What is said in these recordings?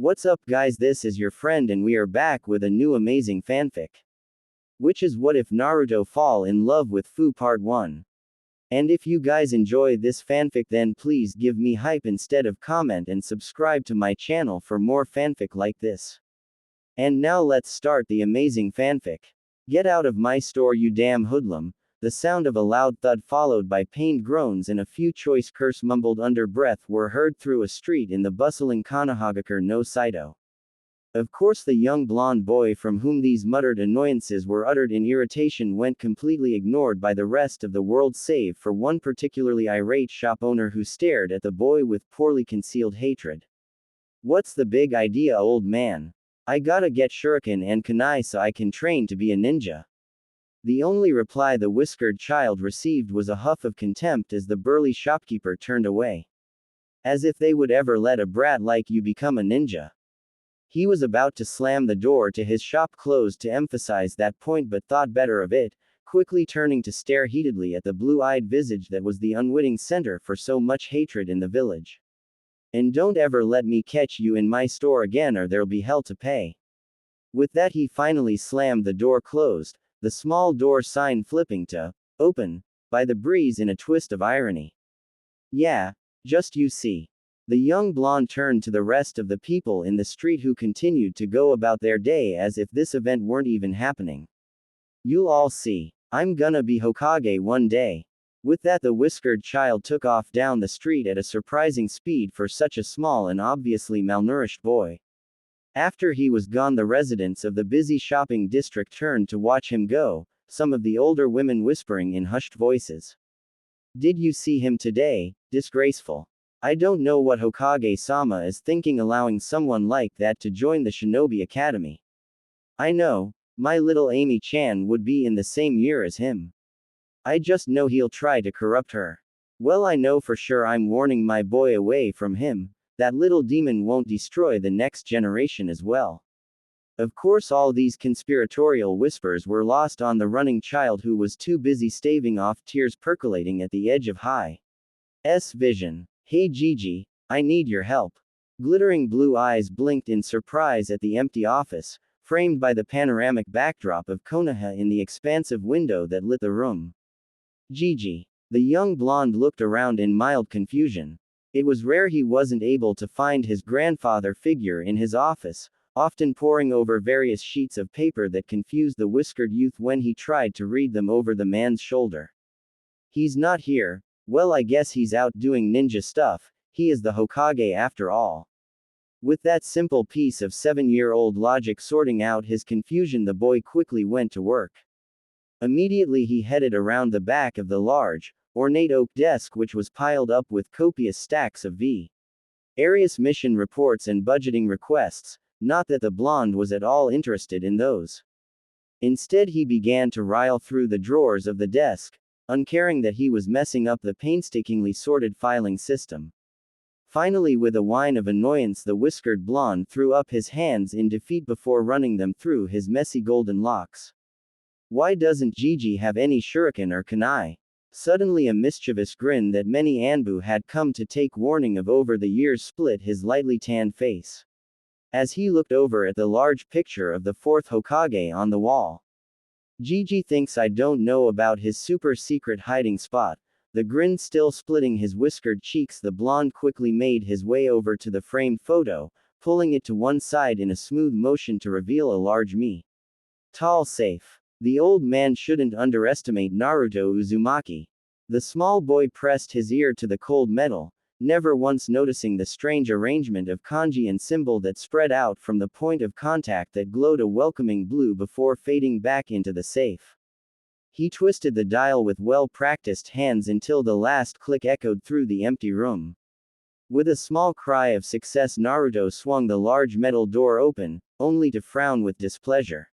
What's up, guys? This is your friend, and we are back with a new amazing fanfic. Which is What If Naruto Fall in Love with Fu Part 1. And if you guys enjoy this fanfic, then please give me hype instead of comment and subscribe to my channel for more fanfic like this. And now let's start the amazing fanfic. Get out of my store, you damn hoodlum. The sound of a loud thud followed by pained groans and a few choice curse mumbled under breath were heard through a street in the bustling Kanahagakure no Saito. Of course, the young blonde boy from whom these muttered annoyances were uttered in irritation went completely ignored by the rest of the world save for one particularly irate shop owner who stared at the boy with poorly concealed hatred. What's the big idea, old man? I gotta get shuriken and kunai so I can train to be a ninja. The only reply the whiskered child received was a huff of contempt as the burly shopkeeper turned away. As if they would ever let a brat like you become a ninja. He was about to slam the door to his shop closed to emphasize that point, but thought better of it, quickly turning to stare heatedly at the blue-eyed visage that was the unwitting center for so much hatred in the village. And don't ever let me catch you in my store again, or there'll be hell to pay. With that, he finally slammed the door closed, the small door sign flipping to open by the breeze in a twist of irony. Yeah, just you see. The young blonde turned to the rest of the people in the street, who continued to go about their day as if this event weren't even happening. You'll all see. I'm gonna be Hokage one day. With that, the whiskered child took off down the street at a surprising speed for such a small and obviously malnourished boy. After he was gone, the residents of the busy shopping district turned to watch him go, some of the older women whispering in hushed voices. Did you see him today? Disgraceful. I don't know what Hokage-sama is thinking, allowing someone like that to join the Shinobi Academy. I know, my little Amy-chan would be in the same year as him. I just know he'll try to corrupt her. Well, I know for sure I'm warning my boy away from him. That little demon won't destroy the next generation as well. Of course, all these conspiratorial whispers were lost on the running child, who was too busy staving off tears percolating at the edge of Hi's vision. Hey Gigi, I need your help. Glittering blue eyes blinked in surprise at the empty office, framed by the panoramic backdrop of Konoha in the expansive window that lit the room. Gigi. The young blonde looked around in mild confusion. It was rare he wasn't able to find his grandfather figure in his office, often poring over various sheets of paper that confused the whiskered youth when he tried to read them over the man's shoulder. He's not here. Well, I guess he's out doing ninja stuff. He is the Hokage after all. With that simple piece of 7-year-old logic sorting out his confusion, the boy quickly went to work. Immediately he headed around the back of the large, ornate oak desk, which was piled up with copious stacks of various mission reports and budgeting requests. Not that the blonde was at all interested in those. Instead, he began to rifle through the drawers of the desk, uncaring that he was messing up the painstakingly sorted filing system. Finally, with a whine of annoyance, the whiskered blonde threw up his hands in defeat before running them through his messy golden locks. Why doesn't Gigi have any shuriken or kunai? Suddenly, a mischievous grin that many Anbu had come to take warning of over the years split his lightly tanned face. As he looked over at the large picture of the fourth Hokage on the wall. Gigi thinks I don't know about his super secret hiding spot. The grin still splitting his whiskered cheeks, the blonde quickly made his way over to the framed photo, pulling it to one side in a smooth motion to reveal a large tall safe. The old man shouldn't underestimate Naruto Uzumaki. The small boy pressed his ear to the cold metal, never once noticing the strange arrangement of kanji and symbol that spread out from the point of contact that glowed a welcoming blue before fading back into the safe. He twisted the dial with well-practiced hands until the last click echoed through the empty room. With a small cry of success, Naruto swung the large metal door open, only to frown with displeasure.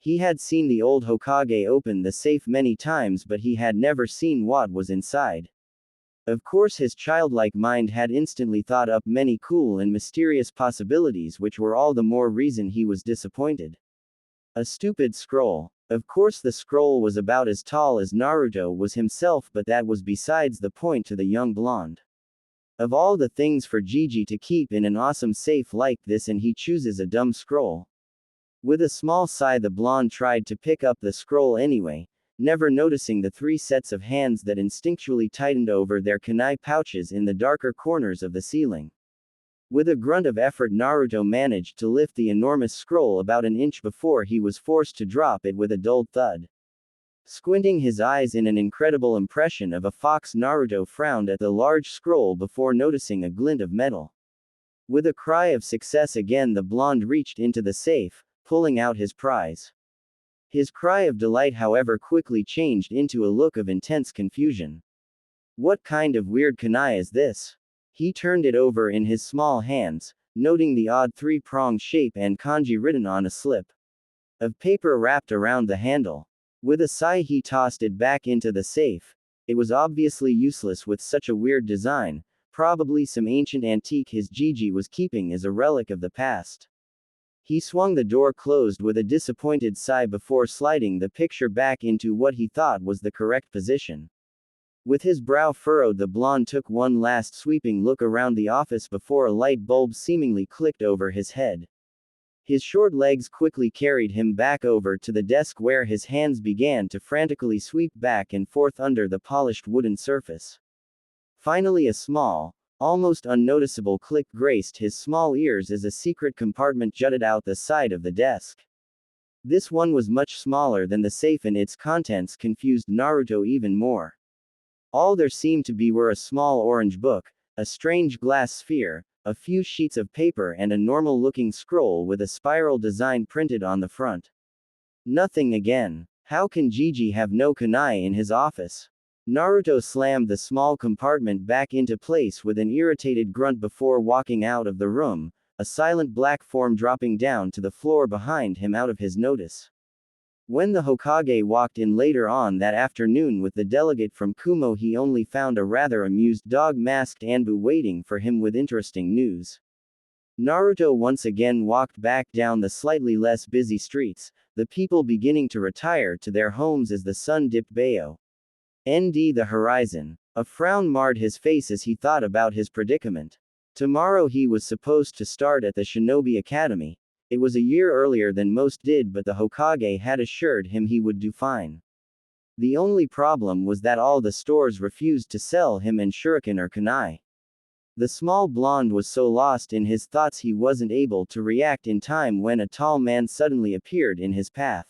He had seen the old Hokage open the safe many times, but he had never seen what was inside. Of course, his childlike mind had instantly thought up many cool and mysterious possibilities, which were all the more reason he was disappointed. A stupid scroll. Of course, the scroll was about as tall as Naruto was himself, but that was besides the point to the young blonde. Of all the things for Gigi to keep in an awesome safe like this, and he chooses a dumb scroll. With a small sigh, the blonde tried to pick up the scroll anyway, never noticing the 3 sets of hands that instinctually tightened over their kunai pouches in the darker corners of the ceiling. With a grunt of effort, Naruto managed to lift the enormous scroll about an inch before he was forced to drop it with a dulled thud. Squinting his eyes in an incredible impression of a fox, Naruto frowned at the large scroll before noticing a glint of metal. With a cry of success again, the blonde reached into the safe, pulling out his prize. His cry of delight, however, quickly changed into a look of intense confusion. What kind of weird kunai is this? He turned it over in his small hands, noting the odd 3-pronged shape and kanji written on a slip of paper wrapped around the handle. With a sigh, he tossed it back into the safe. It was obviously useless with such a weird design, probably some ancient antique his Gigi was keeping as a relic of the past. He swung the door closed with a disappointed sigh before sliding the picture back into what he thought was the correct position. With his brow furrowed, the blonde took one last sweeping look around the office before a light bulb seemingly clicked over his head. His short legs quickly carried him back over to the desk, where his hands began to frantically sweep back and forth under the polished wooden surface. Finally, a small, almost unnoticeable click graced his small ears as a secret compartment jutted out the side of the desk. This one was much smaller than the safe, and its contents confused Naruto even more. All there seemed to be were a small orange book, a strange glass sphere, a few sheets of paper, and a normal-looking scroll with a spiral design printed on the front. Nothing again. How can Gigi have no kunai in his office? Naruto slammed the small compartment back into place with an irritated grunt before walking out of the room, a silent black form dropping down to the floor behind him out of his notice. When the Hokage walked in later on that afternoon with the delegate from Kumo, he only found a rather amused dog-masked Anbu waiting for him with interesting news. Naruto once again walked back down the slightly less busy streets, the people beginning to retire to their homes as the sun dipped below the horizon. A frown marred his face as he thought about his predicament. Tomorrow he was supposed to start at the Shinobi Academy. It was a year earlier than most did, but the Hokage had assured him he would do fine. The only problem was that all the stores refused to sell him an shuriken or kunai. The small blonde was so lost in his thoughts he wasn't able to react in time when a tall man suddenly appeared in his path.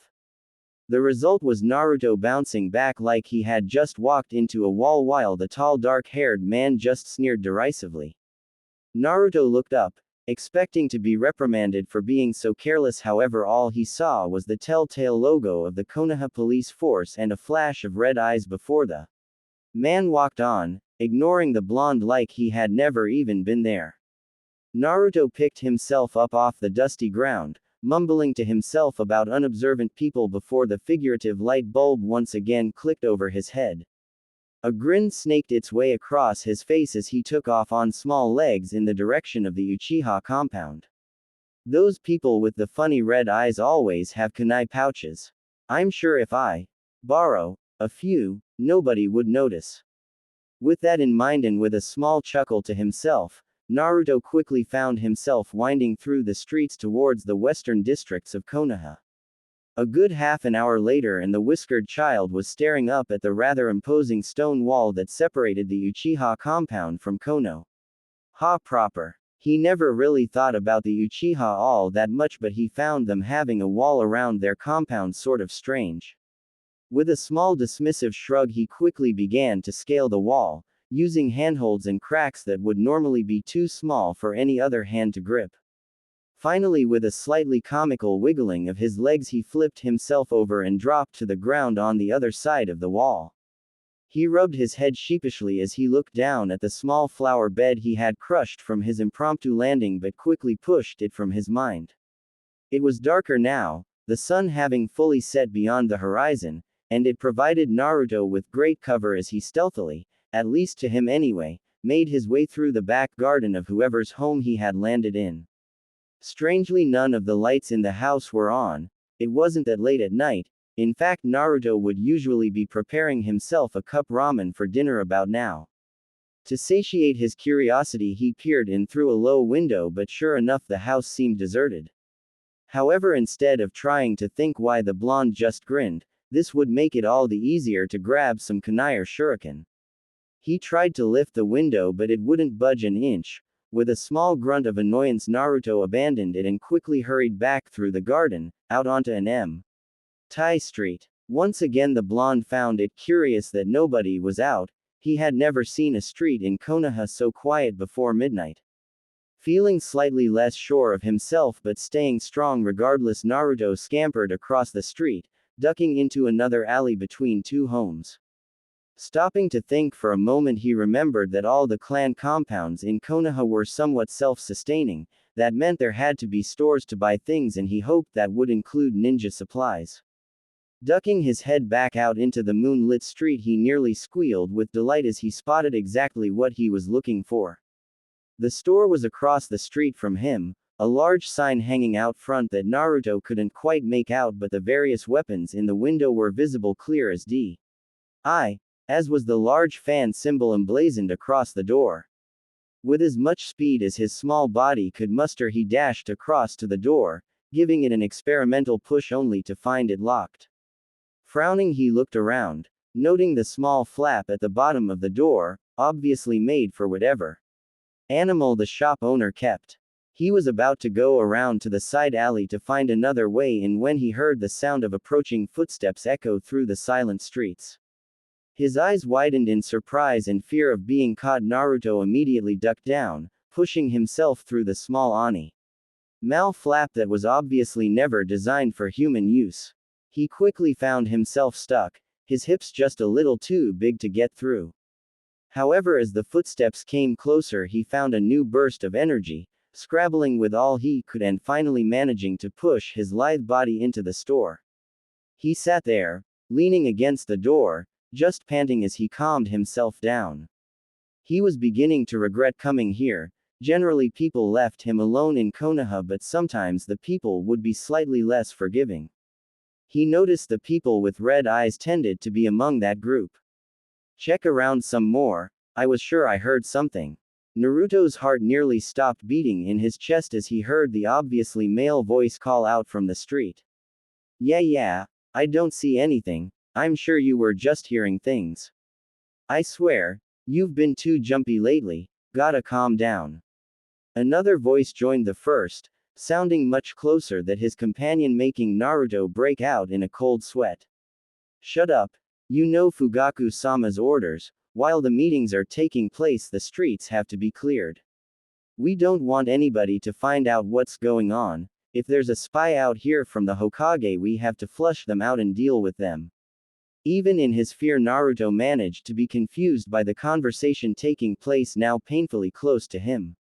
The result was Naruto bouncing back like he had just walked into a wall, while the tall dark-haired man just sneered derisively. Naruto looked up, expecting to be reprimanded for being so careless. However, all he saw was the telltale logo of the Konoha police force and a flash of red eyes before the man walked on, ignoring the blonde like he had never even been there. Naruto picked himself up off the dusty ground, mumbling to himself about unobservant people before the figurative light bulb once again clicked over his head. A grin snaked its way across his face as he took off on small legs in the direction of the Uchiha compound. Those people with the funny red eyes always have kunai pouches. I'm sure if I borrow a few, nobody would notice. With that in mind, and with a small chuckle to himself, Naruto quickly found himself winding through the streets towards the western districts of Konoha. A good half an hour later, and the whiskered child was staring up at the rather imposing stone wall that separated the Uchiha compound from Konoha proper. He never really thought about the Uchiha all that much, but he found them having a wall around their compound sort of strange. With a small dismissive shrug, he quickly began to scale the wall, using handholds and cracks that would normally be too small for any other hand to grip. Finally, with a slightly comical wiggling of his legs, he flipped himself over and dropped to the ground on the other side of the wall. He rubbed his head sheepishly as he looked down at the small flower bed he had crushed from his impromptu landing, but quickly pushed it from his mind. It was darker now, the sun having fully set beyond the horizon, and it provided Naruto with great cover as he stealthily, at least to him anyway, made his way through the back garden of whoever's home he had landed in. Strangely, none of the lights in the house were on. It wasn't that late at night. In fact, Naruto would usually be preparing himself a cup ramen for dinner about now. To satiate his curiosity, he peered in through a low window, but sure enough, the house seemed deserted. However, instead of trying to think why, the blonde just grinned. This would make it all the easier to grab some kunai or shuriken. He tried to lift the window, but it wouldn't budge an inch. With a small grunt of annoyance, Naruto abandoned it and quickly hurried back through the garden, out onto an M. Street. Once again, the blonde found it curious that nobody was out. He had never seen a street in Konoha so quiet before midnight. Feeling slightly less sure of himself but staying strong regardless, Naruto scampered across the street, ducking into another alley between two homes. Stopping to think for a moment, he remembered that all the clan compounds in Konoha were somewhat self-sustaining. That meant there had to be stores to buy things, and he hoped that would include ninja supplies. Ducking his head back out into the moonlit street, he nearly squealed with delight as he spotted exactly what he was looking for. The store was across the street from him, a large sign hanging out front that Naruto couldn't quite make out, but the various weapons in the window were visible clear as day, as was the large fan symbol emblazoned across the door. With as much speed as his small body could muster, he dashed across to the door, giving it an experimental push only to find it locked. Frowning, he looked around, noting the small flap at the bottom of the door, obviously made for whatever animal the shop owner kept. He was about to go around to the side alley to find another way in when he heard the sound of approaching footsteps echo through the silent streets. His eyes widened in surprise and fear of being caught. Naruto immediately ducked down, pushing himself through the small mal flap that was obviously never designed for human use. He quickly found himself stuck, his hips just a little too big to get through. However, as the footsteps came closer, he found a new burst of energy, scrabbling with all he could and finally managing to push his lithe body into the store. He sat there, leaning against the door, just panting as he calmed himself down. He was beginning to regret coming here. Generally, people left him alone in Konoha, but sometimes the people would be slightly less forgiving. He noticed the people with red eyes tended to be among that group. Check around some more, I was sure I heard something. Naruto's heart nearly stopped beating in his chest as he heard the obviously male voice call out from the street. Yeah, I don't see anything, I'm sure you were just hearing things. I swear, you've been too jumpy lately, gotta calm down. Another voice joined the first, sounding much closer than his companion, making Naruto break out in a cold sweat. Shut up, you know Fugaku-sama's orders, while the meetings are taking place the streets have to be cleared. We don't want anybody to find out what's going on. If there's a spy out here from the Hokage, we have to flush them out and deal with them. Even in his fear, Naruto managed to be confused by the conversation taking place now painfully close to him.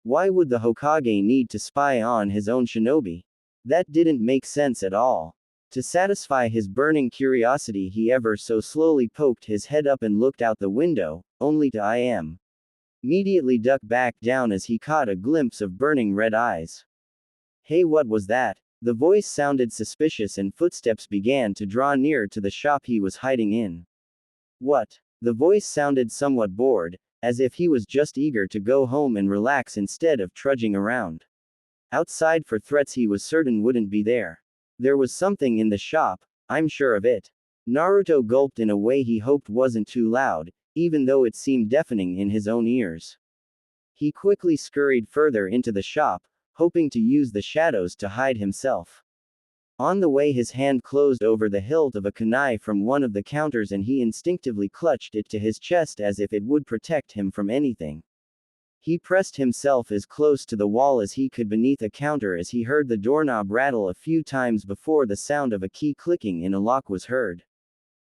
Why would the Hokage need to spy on his own shinobi? That didn't make sense at all. To satisfy his burning curiosity, he ever so slowly poked his head up and looked out the window, only to immediately duck back down as he caught a glimpse of burning red eyes. Hey, what was that? The voice sounded suspicious and footsteps began to draw near to the shop he was hiding in. What? The voice sounded somewhat bored, as if he was just eager to go home and relax instead of trudging around outside for threats he was certain wouldn't be there. There was something in the shop, I'm sure of it. Naruto gulped in a way he hoped wasn't too loud, even though it seemed deafening in his own ears. He quickly scurried further into the shop, hoping to use the shadows to hide himself. On the way, his hand closed over the hilt of a kunai from one of the counters and he instinctively clutched it to his chest as if it would protect him from anything. He pressed himself as close to the wall as he could beneath a counter as he heard the doorknob rattle a few times before the sound of a key clicking in a lock was heard.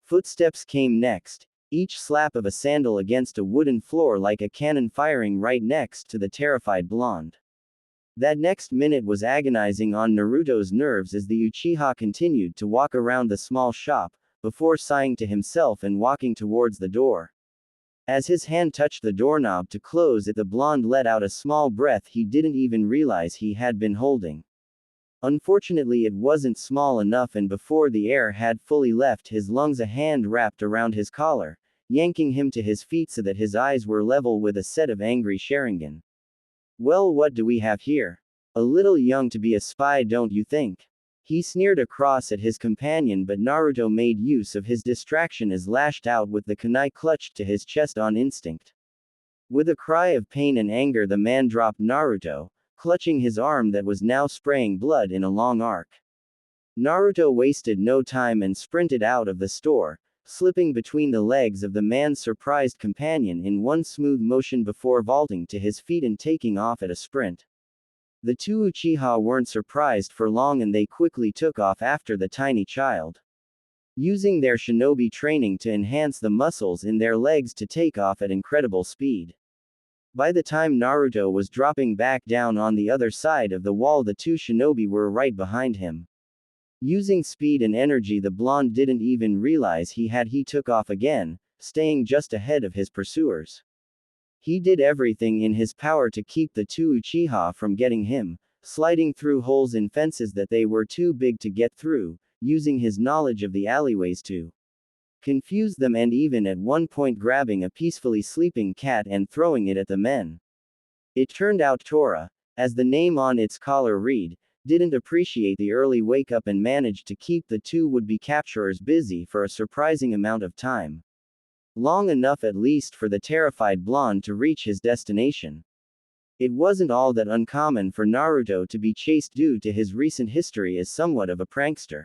Footsteps came next, each slap of a sandal against a wooden floor like a cannon firing right next to the terrified blonde. That next minute was agonizing on Naruto's nerves as the Uchiha continued to walk around the small shop, before sighing to himself and walking towards the door. As his hand touched the doorknob to close it, the blonde let out a small breath he didn't even realize he had been holding. Unfortunately, it wasn't small enough, and before the air had fully left his lungs, a hand wrapped around his collar, yanking him to his feet so that his eyes were level with a set of angry Sharingan. Well, what do we have here? A little young to be a spy, don't you think? He sneered across at his companion, but Naruto made use of his distraction as lashed out with the kunai clutched to his chest on instinct. With a cry of pain and anger, the man dropped Naruto, clutching his arm that was now spraying blood in a long arc. Naruto wasted no time and sprinted out of the store, slipping between the legs of the man's surprised companion in one smooth motion before vaulting to his feet and taking off at a sprint. The two Uchiha weren't surprised for long and they quickly took off after the tiny child, using their shinobi training to enhance the muscles in their legs to take off at incredible speed. By the time Naruto was dropping back down on the other side of the wall, the two shinobi were right behind him. Using speed and energy, the blonde didn't even realize he took off again, staying just ahead of his pursuers. He did everything in his power to keep the two Uchiha from getting him, sliding through holes in fences that they were too big to get through, using his knowledge of the alleyways to confuse them, and even at one point grabbing a peacefully sleeping cat and throwing it at the men. It turned out Tora, as the name on its collar read, didn't appreciate the early wake-up and managed to keep the two would-be capturers busy for a surprising amount of time. Long enough at least for the terrified blonde to reach his destination. It wasn't all that uncommon for Naruto to be chased due to his recent history as somewhat of a prankster.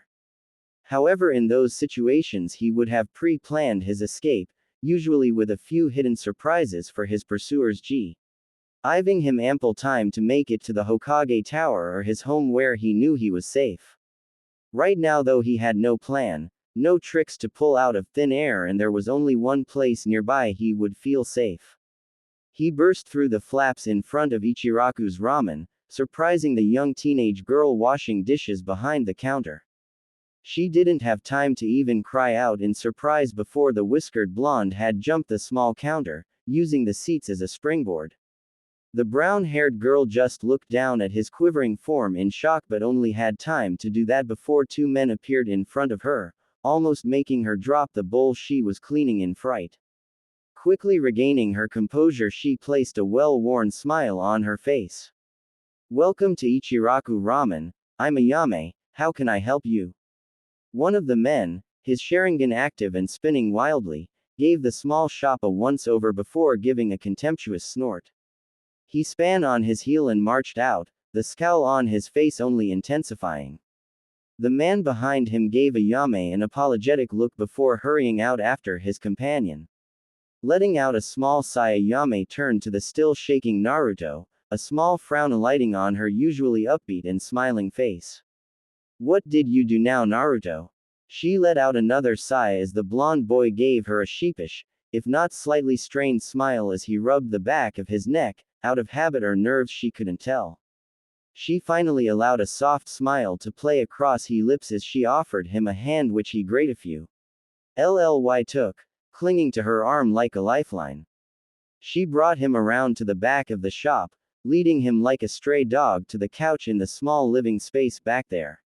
However, in those situations he would have pre-planned his escape, usually with a few hidden surprises for his pursuers, giving him ample time to make it to the Hokage Tower or his home where he knew he was safe. Right now though, he had no plan, no tricks to pull out of thin air, and there was only one place nearby he would feel safe. He burst through the flaps in front of Ichiraku's ramen, surprising the young teenage girl washing dishes behind the counter. She didn't have time to even cry out in surprise before the whiskered blonde had jumped the small counter, using the seats as a springboard. The brown-haired girl just looked down at his quivering form in shock, but only had time to do that before two men appeared in front of her, almost making her drop the bowl she was cleaning in fright. Quickly regaining her composure, she placed a well-worn smile on her face. "Welcome to Ichiraku Ramen, I'm Ayame, how can I help you?" One of the men, his Sharingan active and spinning wildly, gave the small shop a once-over before giving a contemptuous snort. He span on his heel and marched out, the scowl on his face only intensifying. The man behind him gave Ayame an apologetic look before hurrying out after his companion. Letting out a small sigh, Ayame turned to the still shaking Naruto, a small frown alighting on her usually upbeat and smiling face. "What did you do now, Naruto?" She let out another sigh as the blonde boy gave her a sheepish, if not slightly strained smile as he rubbed the back of his neck, out of habit or nerves she couldn't tell. She finally allowed a soft smile to play across his lips as she offered him a hand, which he gratefully took, clinging to her arm like a lifeline. She brought him around to the back of the shop, leading him like a stray dog to the couch in the small living space back there.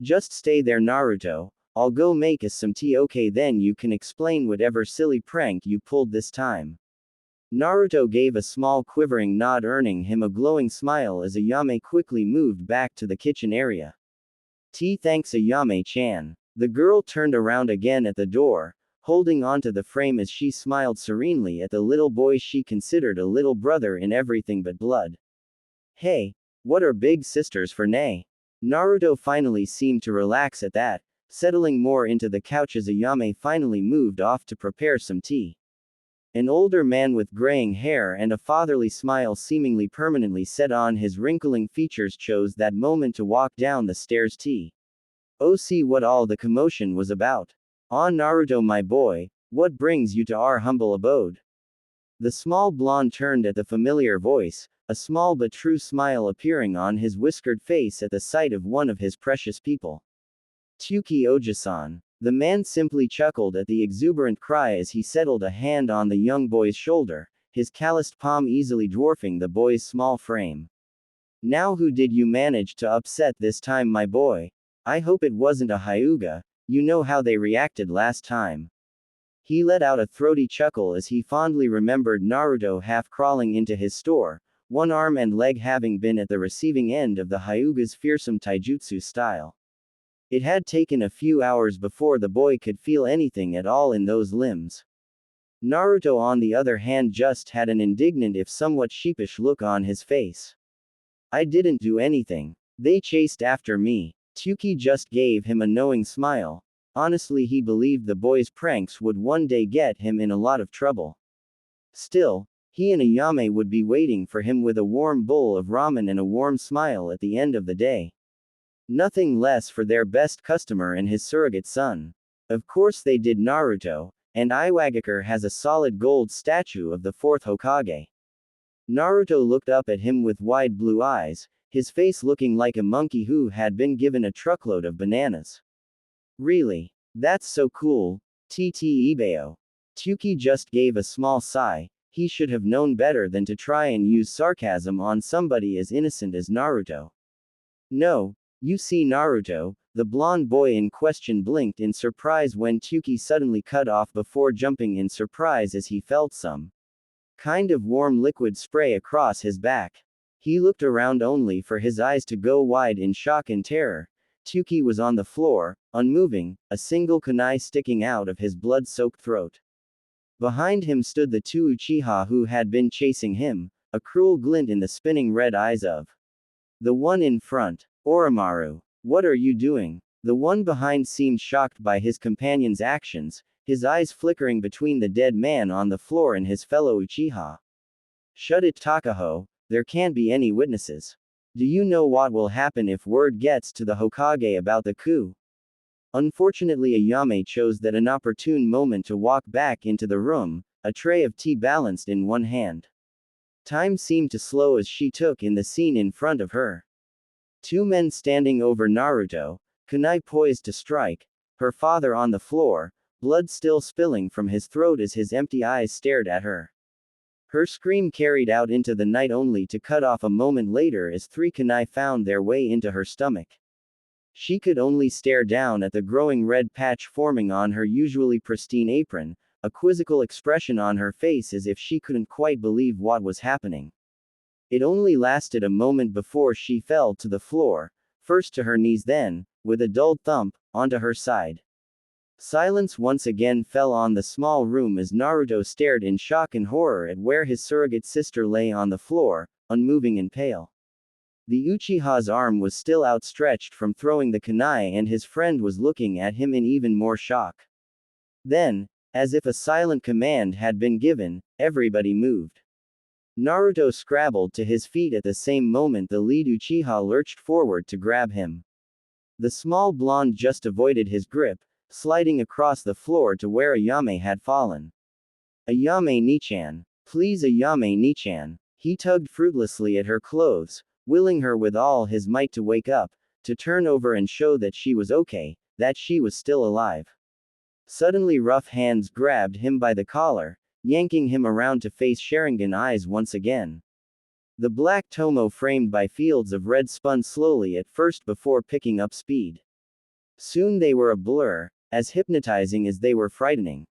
"Just stay there, Naruto, I'll go make us some tea, okay? Then you can explain whatever silly prank you pulled this time." Naruto gave a small quivering nod, earning him a glowing smile as Ayame quickly moved back to the kitchen area. "Tea, thanks, Ayame-chan." The girl turned around again at the door, holding onto the frame as she smiled serenely at the little boy she considered a little brother in everything but blood. "Hey, what are big sisters for, nay?" Naruto finally seemed to relax at that, settling more into the couch as Ayame finally moved off to prepare some tea. An older man with graying hair and a fatherly smile seemingly permanently set on his wrinkling features chose that moment to walk down the stairs. "Oh, see what all the commotion was about. Ah, Naruto, my boy, what brings you to our humble abode?" The small blonde turned at the familiar voice, a small but true smile appearing on his whiskered face at the sight of one of his precious people. "Tsuki Oja-san." The man simply chuckled at the exuberant cry as he settled a hand on the young boy's shoulder, his calloused palm easily dwarfing the boy's small frame. "Now who did you manage to upset this time, my boy? I hope it wasn't a Hyuga, you know how they reacted last time." He let out a throaty chuckle as he fondly remembered Naruto half crawling into his store, one arm and leg having been at the receiving end of the Hyuga's fearsome taijutsu style. It had taken a few hours before the boy could feel anything at all in those limbs. Naruto, on the other hand, just had an indignant if somewhat sheepish look on his face. I didn't do anything. They chased after me. Tuki just gave him a knowing smile. Honestly, he believed the boy's pranks would one day get him in a lot of trouble. Still, he and Ayame would be waiting for him with a warm bowl of ramen and a warm smile at the end of the day. Nothing less for their best customer and his surrogate son. Of course they did. Naruto, and Iwagakure has a solid gold statue of the fourth Hokage. Naruto looked up at him with wide blue eyes, his face looking like a monkey who had been given a truckload of bananas. Really? That's so cool. TT Ibeo. Tuki just gave a small sigh. He should have known better than to try and use sarcasm on somebody as innocent as Naruto. No, you see, Naruto, the blonde boy in question blinked in surprise when Tuki suddenly cut off before jumping in surprise as he felt some kind of warm liquid spray across his back. He looked around only for his eyes to go wide in shock and terror. Tuki was on the floor, unmoving, a single kunai sticking out of his blood-soaked throat. Behind him stood the two Uchiha who had been chasing him, a cruel glint in the spinning red eyes of the one in front. Oromaru, what are you doing? The one behind seemed shocked by his companion's actions, his eyes flickering between the dead man on the floor and his fellow Uchiha. Shut it, Takaho, there can't be any witnesses. Do you know what will happen if word gets to the Hokage about the coup? Unfortunately, Ayame chose that inopportune moment to walk back into the room, a tray of tea balanced in one hand. Time seemed to slow as she took in the scene in front of her. Two men standing over Naruto, kunai poised to strike, her father on the floor, blood still spilling from his throat as his empty eyes stared at her. Her scream carried out into the night only to cut off a moment later as three kunai found their way into her stomach. She could only stare down at the growing red patch forming on her usually pristine apron, a quizzical expression on her face as if she couldn't quite believe what was happening. It only lasted a moment before she fell to the floor, first to her knees then, with a dull thump, onto her side. Silence once again fell on the small room as Naruto stared in shock and horror at where his surrogate sister lay on the floor, unmoving and pale. The Uchiha's arm was still outstretched from throwing the kunai and his friend was looking at him in even more shock. Then, as if a silent command had been given, everybody moved. Naruto scrabbled to his feet at the same moment the lead Uchiha lurched forward to grab him. The small blonde just avoided his grip, sliding across the floor to where Ayame had fallen. Ayame Nichan. Please, Ayame Nichan. He tugged fruitlessly at her clothes, willing her with all his might to wake up, to turn over and show that she was okay, that she was still alive. Suddenly rough hands grabbed him by the collar, yanking him around to face Sharingan eyes once again. The black tomo framed by fields of red spun slowly at first before picking up speed. Soon they were a blur, as hypnotizing as they were frightening.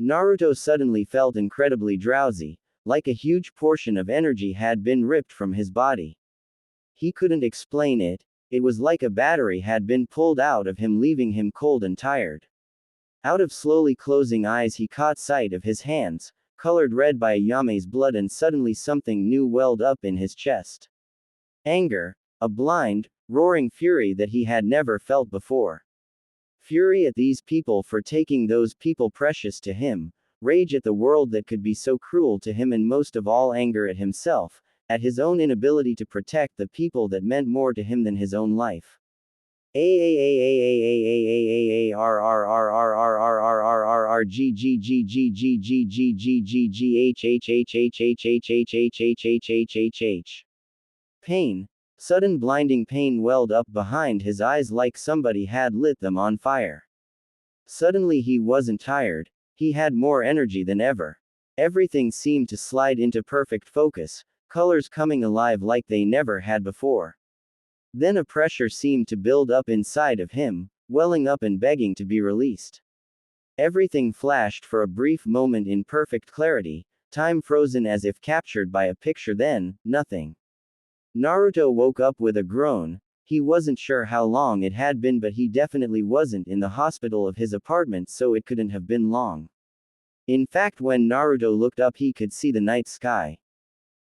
Naruto suddenly felt incredibly drowsy, like a huge portion of energy had been ripped from his body. He couldn't explain it, it was like a battery had been pulled out of him, leaving him cold and tired. Out of slowly closing eyes he caught sight of his hands, colored red by Ayame's blood, and suddenly something new welled up in his chest. Anger, a blind, roaring fury that he had never felt before. Fury at these people for taking those people precious to him, rage at the world that could be so cruel to him, and most of all anger at himself, at his own inability to protect the people that meant more to him than his own life. Pain. Sudden blinding pain welled up behind his eyes like somebody had lit them on fire. Suddenly he wasn't tired, he had more energy than ever. Everything seemed to slide into perfect focus, colors coming alive like they never had before. Then a pressure seemed to build up inside of him, welling up and begging to be released. Everything flashed for a brief moment in perfect clarity, time frozen as if captured by a picture, then, nothing. Naruto woke up with a groan. He wasn't sure how long it had been, but he definitely wasn't in the hospital of his apartment, so it couldn't have been long. In fact, when Naruto looked up, he could see the night sky.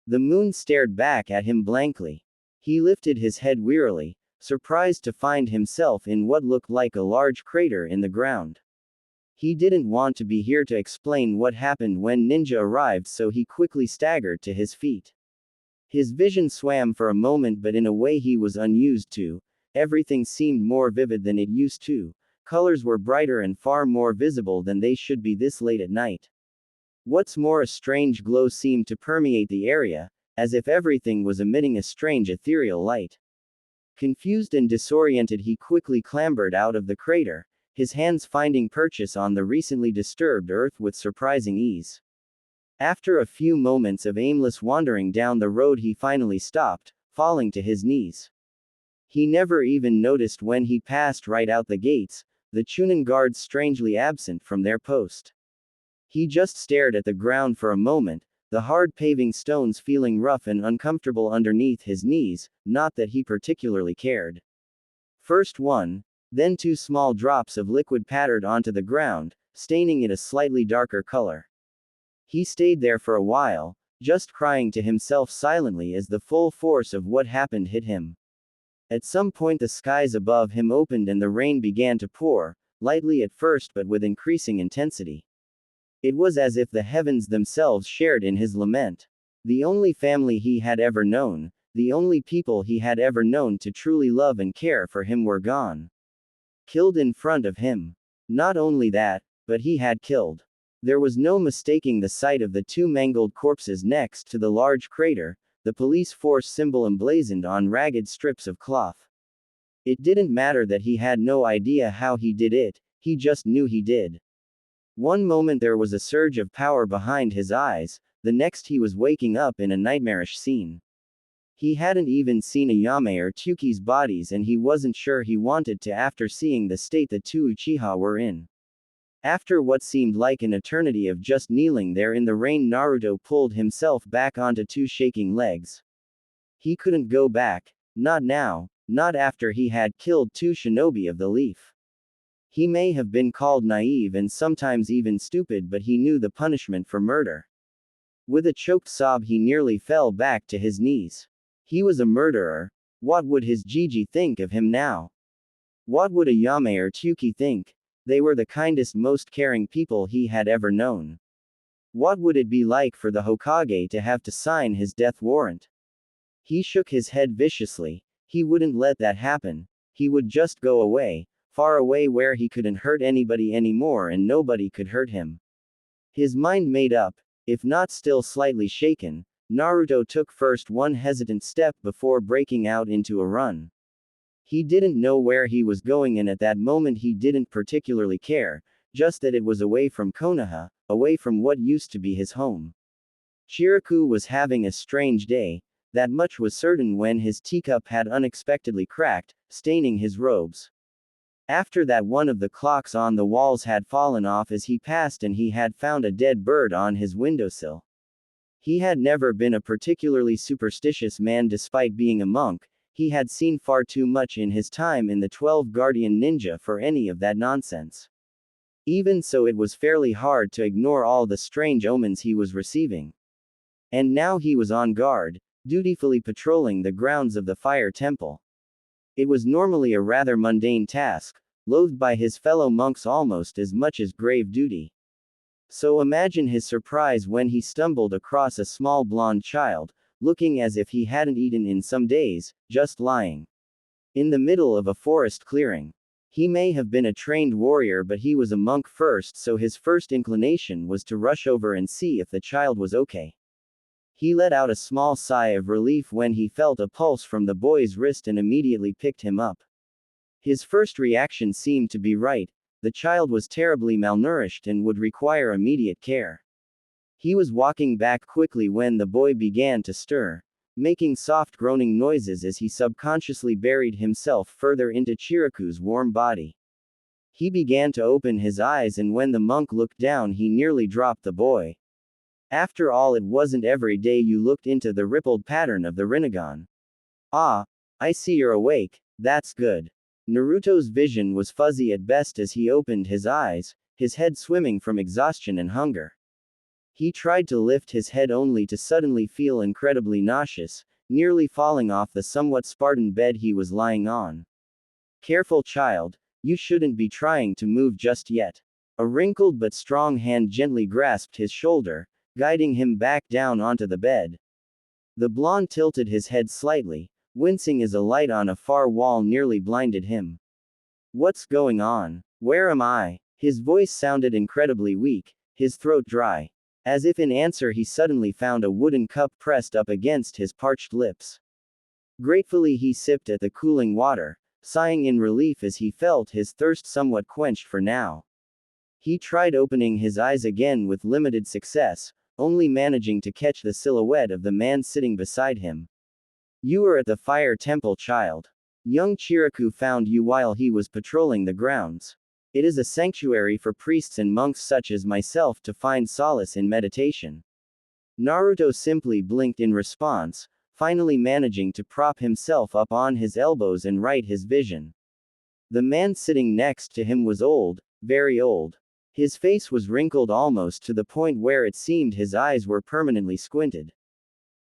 The moon stared back at him blankly. He lifted his head wearily, surprised to find himself in what looked like a large crater in the ground. He didn't want to be here to explain what happened when Ninja arrived, so he quickly staggered to his feet. His vision swam for a moment, but in a way he was unused to. Everything seemed more vivid than it used to. Colors were brighter and far more visible than they should be this late at night. What's more, a strange glow seemed to permeate the area, as if everything was emitting a strange ethereal light. Confused and disoriented, he quickly clambered out of the crater, his hands finding purchase on the recently disturbed earth with surprising ease. After a few moments of aimless wandering down the road, he finally stopped, falling to his knees. He never even noticed when he passed right out the gates, the Chunin guards strangely absent from their post. He just stared at the ground for a moment, the hard paving stones feeling rough and uncomfortable underneath his knees, not that he particularly cared. First one, then two small drops of liquid pattered onto the ground, staining it a slightly darker color. He stayed there for a while, just crying to himself silently as the full force of what happened hit him. At some point the skies above him opened and the rain began to pour, lightly at first but with increasing intensity. It was as if the heavens themselves shared in his lament. The only family he had ever known, the only people he had ever known to truly love and care for him were gone. Killed in front of him. Not only that, but he had killed. There was no mistaking the sight of the two mangled corpses next to the large crater, the police force symbol emblazoned on ragged strips of cloth. It didn't matter that he had no idea how he did it, he just knew he did. One moment there was a surge of power behind his eyes, the next he was waking up in a nightmarish scene. He hadn't even seen Ayame or Tsuki's bodies, and he wasn't sure he wanted to after seeing the state the two Uchiha were in. After what seemed like an eternity of just kneeling there in the rain, Naruto pulled himself back onto two shaking legs. He couldn't go back, not now, not after he had killed two shinobi of the leaf. He may have been called naive and sometimes even stupid, but he knew the punishment for murder. With a choked sob he nearly fell back to his knees. He was a murderer. What would his Gigi think of him now? What would Ayame or Tsuki think? They were the kindest, most caring people he had ever known. What would it be like for the Hokage to have to sign his death warrant? He shook his head viciously. He wouldn't let that happen. He would just go away, far away where he couldn't hurt anybody anymore and nobody could hurt him. His mind made up, if not still slightly shaken, Naruto took first one hesitant step before breaking out into a run. He didn't know where he was going, and at that moment he didn't particularly care, just that it was away from Konoha, away from what used to be his home. Chiriku was having a strange day, that much was certain when his teacup had unexpectedly cracked, staining his robes. After that, one of the clocks on the walls had fallen off as he passed, and he had found a dead bird on his windowsill. He had never been a particularly superstitious man despite being a monk. He had seen far too much in his time in the 12 Guardian Ninja for any of that nonsense. Even so, it was fairly hard to ignore all the strange omens he was receiving. And now he was on guard, dutifully patrolling the grounds of the fire temple. It was normally a rather mundane task, loathed by his fellow monks almost as much as grave duty. So imagine his surprise when he stumbled across a small blonde child, looking as if he hadn't eaten in some days, just lying in the middle of a forest clearing. He may have been a trained warrior, but he was a monk first, so his first inclination was to rush over and see if the child was okay. He let out a small sigh of relief when he felt a pulse from the boy's wrist and immediately picked him up. His first reaction seemed to be right. The child was terribly malnourished and would require immediate care. He was walking back quickly when the boy began to stir, making soft groaning noises as he subconsciously buried himself further into Chiriku's warm body. He began to open his eyes, and when the monk looked down, he nearly dropped the boy. After all, it wasn't every day you looked into the rippled pattern of the Rinnegan. Ah, I see you're awake, that's good. Naruto's vision was fuzzy at best as he opened his eyes, his head swimming from exhaustion and hunger. He tried to lift his head only to suddenly feel incredibly nauseous, nearly falling off the somewhat Spartan bed he was lying on. Careful, child, you shouldn't be trying to move just yet. A wrinkled but strong hand gently grasped his shoulder, guiding him back down onto the bed. The blonde tilted his head slightly, wincing as a light on a far wall nearly blinded him. What's going on? Where am I? His voice sounded incredibly weak, his throat dry. As if in answer, he suddenly found a wooden cup pressed up against his parched lips. Gratefully he sipped at the cooling water, sighing in relief as he felt his thirst somewhat quenched for now. He tried opening his eyes again with limited success, only managing to catch the silhouette of the man sitting beside him. You are at the fire temple, child. Young Chiriku found you while he was patrolling the grounds. It is a sanctuary for priests and monks such as myself to find solace in meditation. Naruto simply blinked in response, finally managing to prop himself up on his elbows and right his vision. The man sitting next to him was old, very old. His face was wrinkled almost to the point where it seemed his eyes were permanently squinted.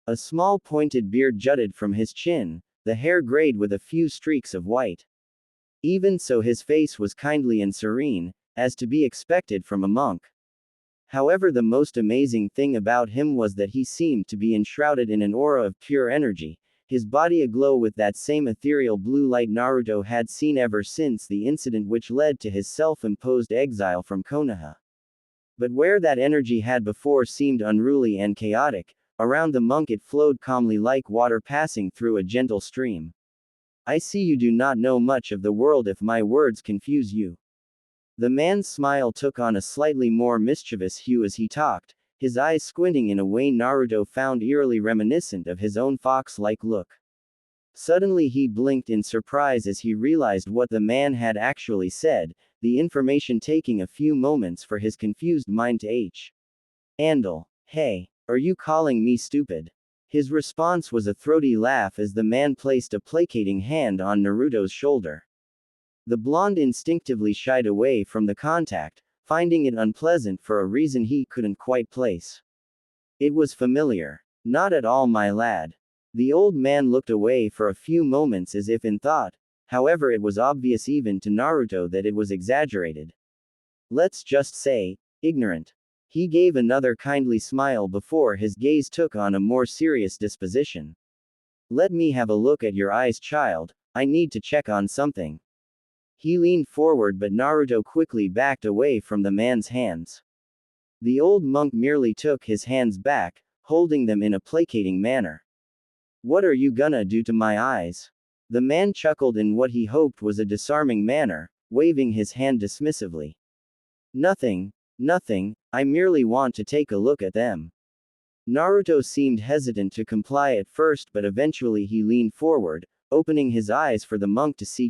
A small pointed beard jutted from his chin, the hair grayed with a few streaks of white. Even so, his face was kindly and serene, as to be expected from a monk. However, the most amazing thing about him was that he seemed to be enshrouded in an aura of pure energy, his body aglow with that same ethereal blue light Naruto had seen ever since the incident which led to his self-imposed exile from Konoha. But where that energy had before seemed unruly and chaotic, around the monk it flowed calmly like water passing through a gentle stream. I see you do not know much of the world if my words confuse you. The man's smile took on a slightly more mischievous hue as he talked, his eyes squinting in a way Naruto found eerily reminiscent of his own fox-like look. Suddenly he blinked in surprise as he realized what the man had actually said, the information taking a few moments for his confused mind to handle. Hey, are you calling me stupid? His response was a throaty laugh as the man placed a placating hand on Naruto's shoulder. The blonde instinctively shied away from the contact, finding it unpleasant for a reason he couldn't quite place. It was familiar. Not at all, my lad. The old man looked away for a few moments as if in thought, however it was obvious even to Naruto that it was exaggerated. Let's just say, ignorant. He gave another kindly smile before his gaze took on a more serious disposition. Let me have a look at your eyes, child, I need to check on something. He leaned forward, but Naruto quickly backed away from the man's hands. The old monk merely took his hands back, holding them in a placating manner. What are you gonna do to my eyes? The man chuckled in what he hoped was a disarming manner, waving his hand dismissively. Nothing, I merely want to take a look at them. Naruto seemed hesitant to comply at first, but eventually he leaned forward, opening his eyes for the monk to see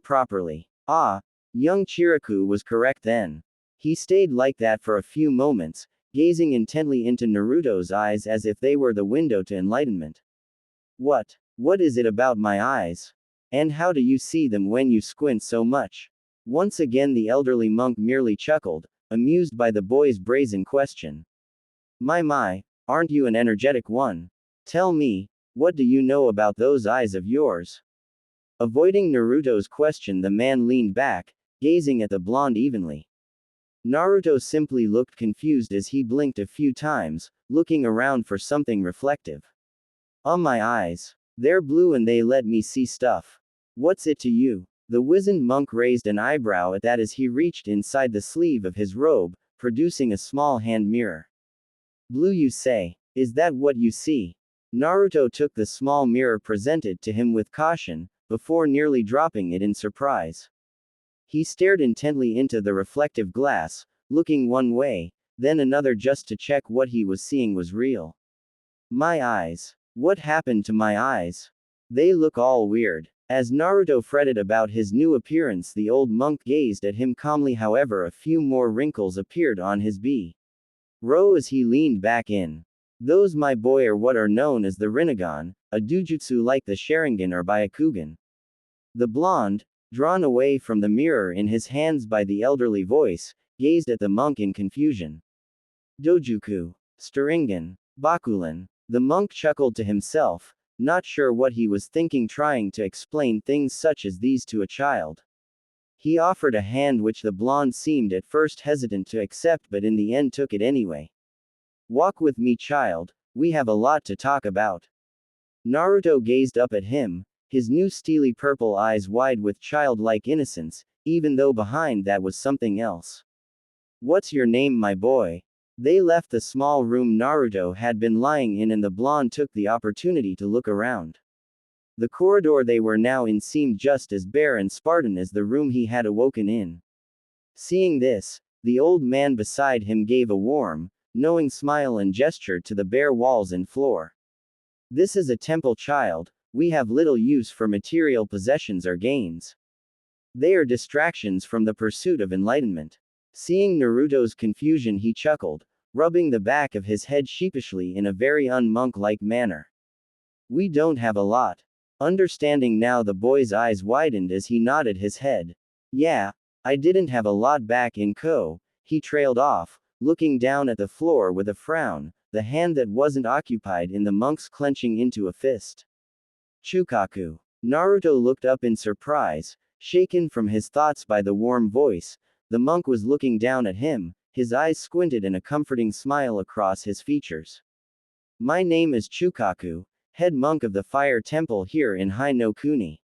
properly. Ah, young Chiriku was correct then. He stayed like that for a few moments, gazing intently into Naruto's eyes as if they were the window to enlightenment. What is it about my eyes? And how do you see them when you squint so much? Once again the elderly monk merely chuckled, amused by the boy's brazen question. My, aren't you an energetic one? Tell me, what do you know about those eyes of yours? Avoiding Naruto's question, the man leaned back, gazing at the blonde evenly. Naruto simply looked confused as he blinked a few times, looking around for something reflective. My eyes. They're blue and they let me see stuff. What's it to you? The wizened monk raised an eyebrow at that as he reached inside the sleeve of his robe, producing a small hand mirror. Blue, you say? Is that what you see? Naruto took the small mirror presented to him with caution, before nearly dropping it in surprise. He stared intently into the reflective glass, looking one way, then another just to check what he was seeing was real. My eyes. What happened to my eyes? They look all weird. As Naruto fretted about his new appearance, the old monk gazed at him calmly. However, a few more wrinkles appeared on his brow as he leaned back in. Those, my boy, are what are known as the Rinnegan, a dujutsu like the Sharingan or Byakugan. The blonde, drawn away from the mirror in his hands by the elderly voice, gazed at the monk in confusion. Dojuku. Sharingan. Bakulan. The monk chuckled to himself, not sure what he was thinking, trying to explain things such as these to a child. He offered a hand which the blonde seemed at first hesitant to accept, but in the end took it anyway. Walk with me, child, we have a lot to talk about. Naruto gazed up at him, his new steely purple eyes wide with childlike innocence, even though behind that was something else. What's your name, my boy? They left the small room Naruto had been lying in, and the blonde took the opportunity to look around. The corridor they were now in seemed just as bare and Spartan as the room he had awoken in. Seeing this, the old man beside him gave a warm, knowing smile and gestured to the bare walls and floor. This is a temple, child, we have little use for material possessions or gains. They are distractions from the pursuit of enlightenment. Seeing Naruto's confusion, he chuckled, rubbing the back of his head sheepishly in a very un-monk-like manner. We don't have a lot. Understanding now, the boy's eyes widened as he nodded his head. Yeah, I didn't have a lot back in Ko, he trailed off, looking down at the floor with a frown, the hand that wasn't occupied in the monk's clenching into a fist. Chukaku. Naruto looked up in surprise, shaken from his thoughts by the warm voice. The monk was looking down at him, his eyes squinted and a comforting smile across his features. My name is Chukaku, head monk of the fire temple here in Hai no Kuni.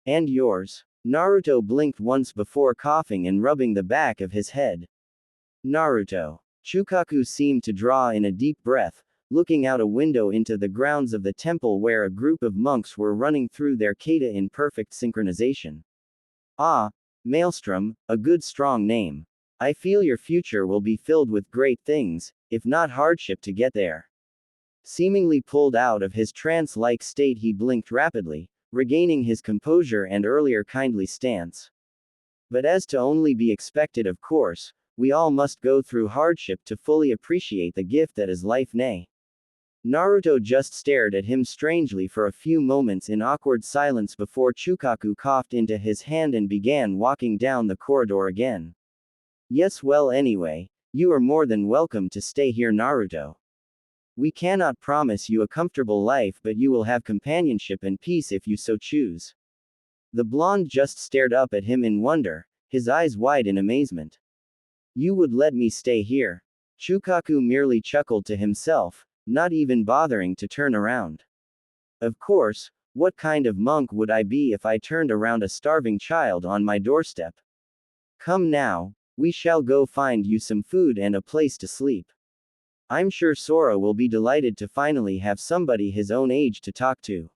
And yours? Naruto blinked once before coughing and rubbing the back of his head. Naruto. Chukaku seemed to draw in a deep breath, looking out a window into the grounds of the temple where a group of monks were running through their kata in perfect synchronization. Ah, Maelstrom, a good strong name. I feel your future will be filled with great things, if not hardship to get there. Seemingly pulled out of his trance-like state, he blinked rapidly, regaining his composure and earlier kindly stance. But as to only be expected, of course, we all must go through hardship to fully appreciate the gift that is life. Nay. Naruto just stared at him strangely for a few moments in awkward silence before Chukaku coughed into his hand and began walking down the corridor again. Yes, well, anyway, you are more than welcome to stay here, Naruto. We cannot promise you a comfortable life, but you will have companionship and peace if you so choose. The blonde just stared up at him in wonder, his eyes wide in amazement. You would let me stay here? Chukaku merely chuckled to himself, not even bothering to turn around. Of course, what kind of monk would I be if I turned around a starving child on my doorstep? Come now, we shall go find you some food and a place to sleep. I'm sure Sora will be delighted to finally have somebody his own age to talk to.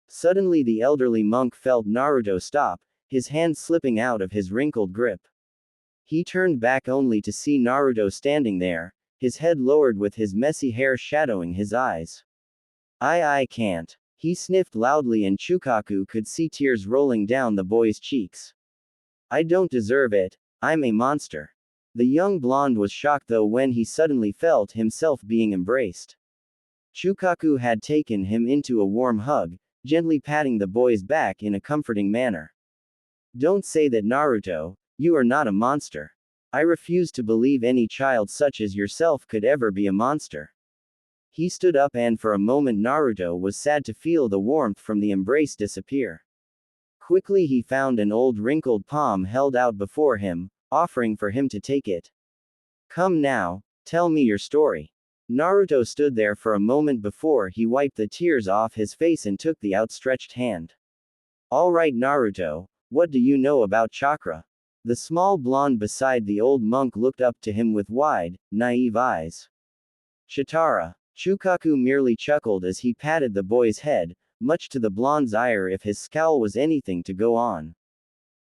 Suddenly the elderly monk felt Naruto stop, his hand slipping out of his wrinkled grip. He turned back only to see Naruto standing there, his head lowered with his messy hair shadowing his eyes. I can't. He sniffed loudly and Chukaku could see tears rolling down the boy's cheeks. I don't deserve it, I'm a monster. The young blonde was shocked though when he suddenly felt himself being embraced. Chukaku had taken him into a warm hug, gently patting the boy's back in a comforting manner. Don't say that, Naruto, you are not a monster. I refuse to believe any child such as yourself could ever be a monster. He stood up and for a moment Naruto was sad to feel the warmth from the embrace disappear. Quickly he found an old wrinkled palm held out before him, offering for him to take it. Come now, tell me your story. Naruto stood there for a moment before he wiped the tears off his face and took the outstretched hand. All right, Naruto, what do you know about chakra? The small blonde beside the old monk looked up to him with wide, naive eyes. Chitara. Chukaku merely chuckled as he patted the boy's head, much to the blonde's ire if his scowl was anything to go on.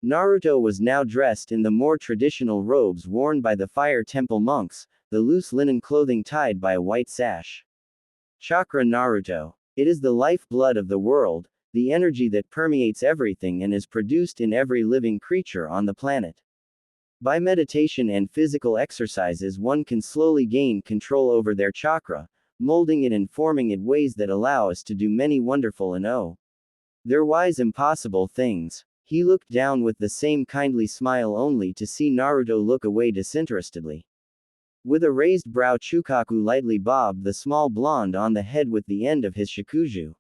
Naruto was now dressed in the more traditional robes worn by the fire temple monks, the loose linen clothing tied by a white sash. Chakra, Naruto. It is the lifeblood of the world, the energy that permeates everything and is produced in every living creature on the planet. By meditation and physical exercises, one can slowly gain control over their chakra, molding it and forming it ways that allow us to do many wonderful and otherwise impossible things. He looked down with the same kindly smile only to see Naruto look away disinterestedly. With a raised brow, Chukaku lightly bobbed the small blonde on the head with the end of his shikuju.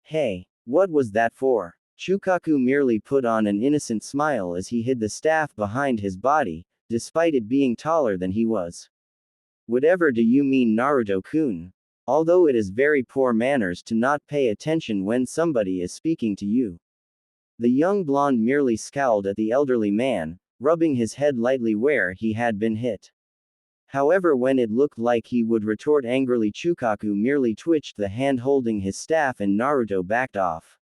Hey, what was that for? Chukaku merely put on an innocent smile as he hid the staff behind his body, despite it being taller than he was. Whatever do you mean, Naruto-kun? Although it is very poor manners to not pay attention when somebody is speaking to you. The young blonde merely scowled at the elderly man, rubbing his head lightly where he had been hit. However, when it looked like he would retort angrily, Chukaku merely twitched the hand holding his staff and Naruto backed off.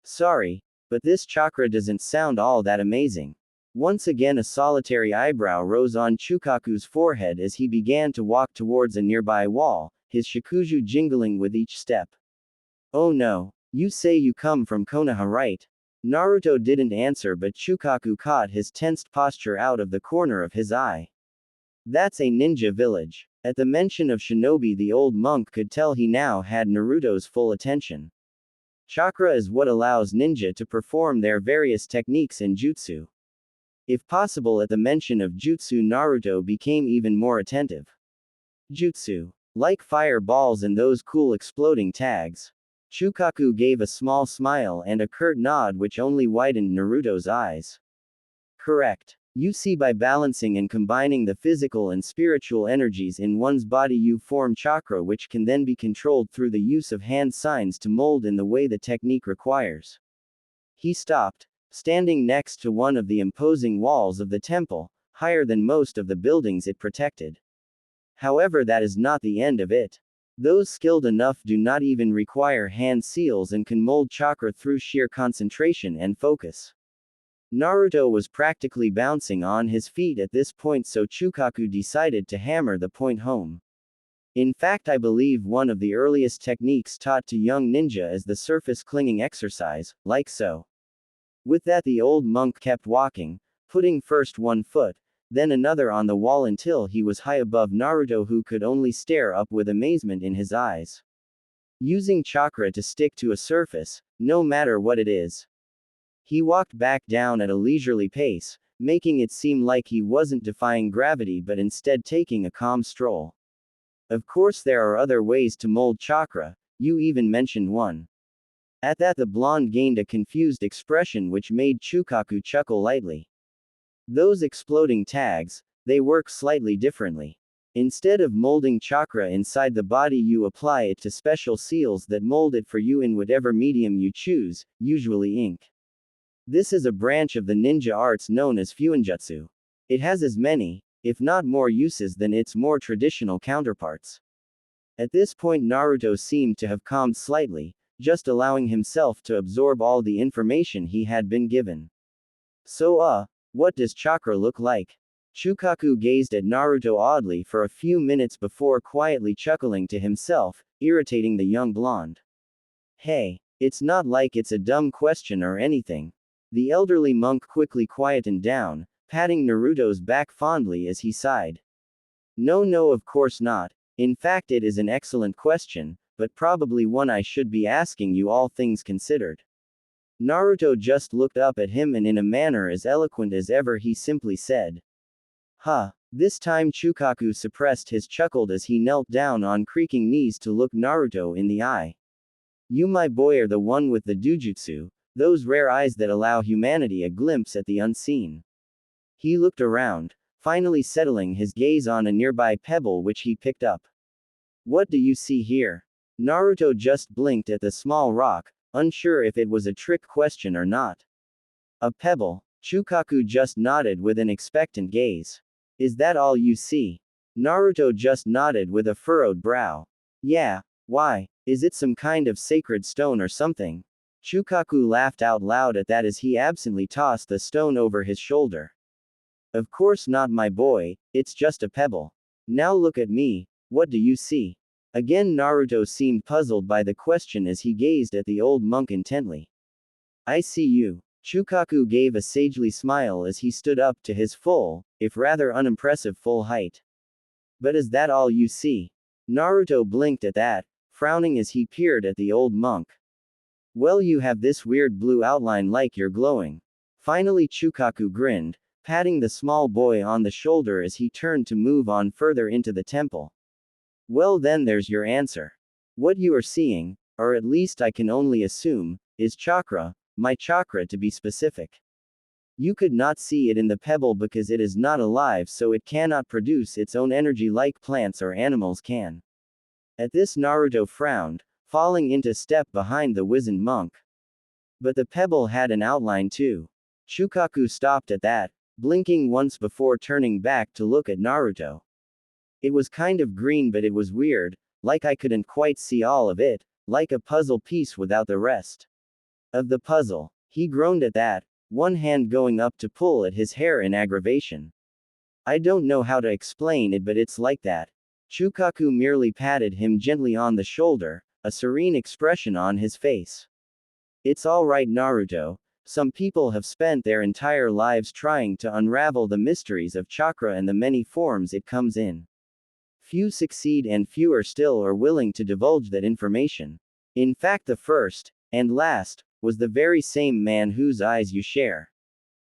Sorry, but this chakra doesn't sound all that amazing. Once again a solitary eyebrow rose on Chukaku's forehead as he began to walk towards a nearby wall, his shikuju jingling with each step. Oh no, you say you come from Konoha, right? Naruto didn't answer, but Chukaku caught his tensed posture out of the corner of his eye. That's a ninja village. At the mention of shinobi, the old monk could tell he now had Naruto's full attention. Chakra is what allows ninja to perform their various techniques in jutsu. If possible, at the mention of jutsu, Naruto became even more attentive. Jutsu. Like fireballs and those cool exploding tags. Chukaku gave a small smile and a curt nod which only widened Naruto's eyes. Correct. You see, by balancing and combining the physical and spiritual energies in one's body, you form chakra which can then be controlled through the use of hand signs to mold in the way the technique requires. He stopped, standing next to one of the imposing walls of the temple, higher than most of the buildings it protected. However, that is not the end of it. Those skilled enough do not even require hand seals and can mold chakra through sheer concentration and focus. Naruto was practically bouncing on his feet at this point, so Chukaku decided to hammer the point home. In fact, I believe one of the earliest techniques taught to young ninja is the surface clinging exercise, like so. With that, the old monk kept walking, putting first one foot, then another on the wall until he was high above Naruto, who could only stare up with amazement in his eyes. Using chakra to stick to a surface, no matter what it is. He walked back down at a leisurely pace, making it seem like he wasn't defying gravity but instead taking a calm stroll. Of course, there are other ways to mold chakra, you even mentioned one. At that, the blonde gained a confused expression which made Chukaku chuckle lightly. Those exploding tags, they work slightly differently. Instead of molding chakra inside the body, you apply it to special seals that mold it for you in whatever medium you choose, usually ink. This is a branch of the ninja arts known as fuinjutsu. It has as many, if not more uses than its more traditional counterparts. At this point, Naruto seemed to have calmed slightly, just allowing himself to absorb all the information he had been given. So, what does chakra look like? Chukaku gazed at Naruto oddly for a few minutes before quietly chuckling to himself, irritating the young blonde. Hey, it's not like it's a dumb question or anything. The elderly monk quickly quietened down, patting Naruto's back fondly as he sighed. No, of course not. In fact, it is an excellent question, but probably one I should be asking you, all things considered. Naruto just looked up at him and in a manner as eloquent as ever he simply said. Huh. This time Chukaku suppressed his chuckle as he knelt down on creaking knees to look Naruto in the eye. You, my boy, are the one with the dujutsu, those rare eyes that allow humanity a glimpse at the unseen. He looked around, finally settling his gaze on a nearby pebble which he picked up. What do you see here? Naruto just blinked at the small rock, unsure if it was a trick question or not. A pebble. Chukaku just nodded with an expectant gaze. Is that all you see? Naruto just nodded with a furrowed brow. Yeah, why? Is it some kind of sacred stone or something? Chukaku laughed out loud at that as he absently tossed the stone over his shoulder. Of course not, my boy, it's just a pebble. Now look at me, what do you see? Again Naruto seemed puzzled by the question as he gazed at the old monk intently. I see you. Chukaku gave a sagely smile as he stood up to his full, if rather unimpressive full height. But is that all you see? Naruto blinked at that, frowning as he peered at the old monk. Well, you have this weird blue outline like you're glowing. Finally Chukaku grinned, patting the small boy on the shoulder as he turned to move on further into the temple. Well then there's your answer. What you are seeing, or at least I can only assume, is chakra, my chakra to be specific. You could not see it in the pebble because it is not alive, so it cannot produce its own energy like plants or animals can. At this Naruto frowned, falling into step behind the wizened monk. But the pebble had an outline too. Chukaku stopped at that, blinking once before turning back to look at Naruto. It was kind of green, but it was weird, like I couldn't quite see all of it, like a puzzle piece without the rest of the puzzle. He groaned at that, one hand going up to pull at his hair in aggravation. I don't know how to explain it, but it's like that. Chukaku merely patted him gently on the shoulder, a serene expression on his face. It's all right, Naruto. Some people have spent their entire lives trying to unravel the mysteries of chakra and the many forms it comes in. Few succeed and fewer still are willing to divulge that information. In fact, the first, and last, was the very same man whose eyes you share.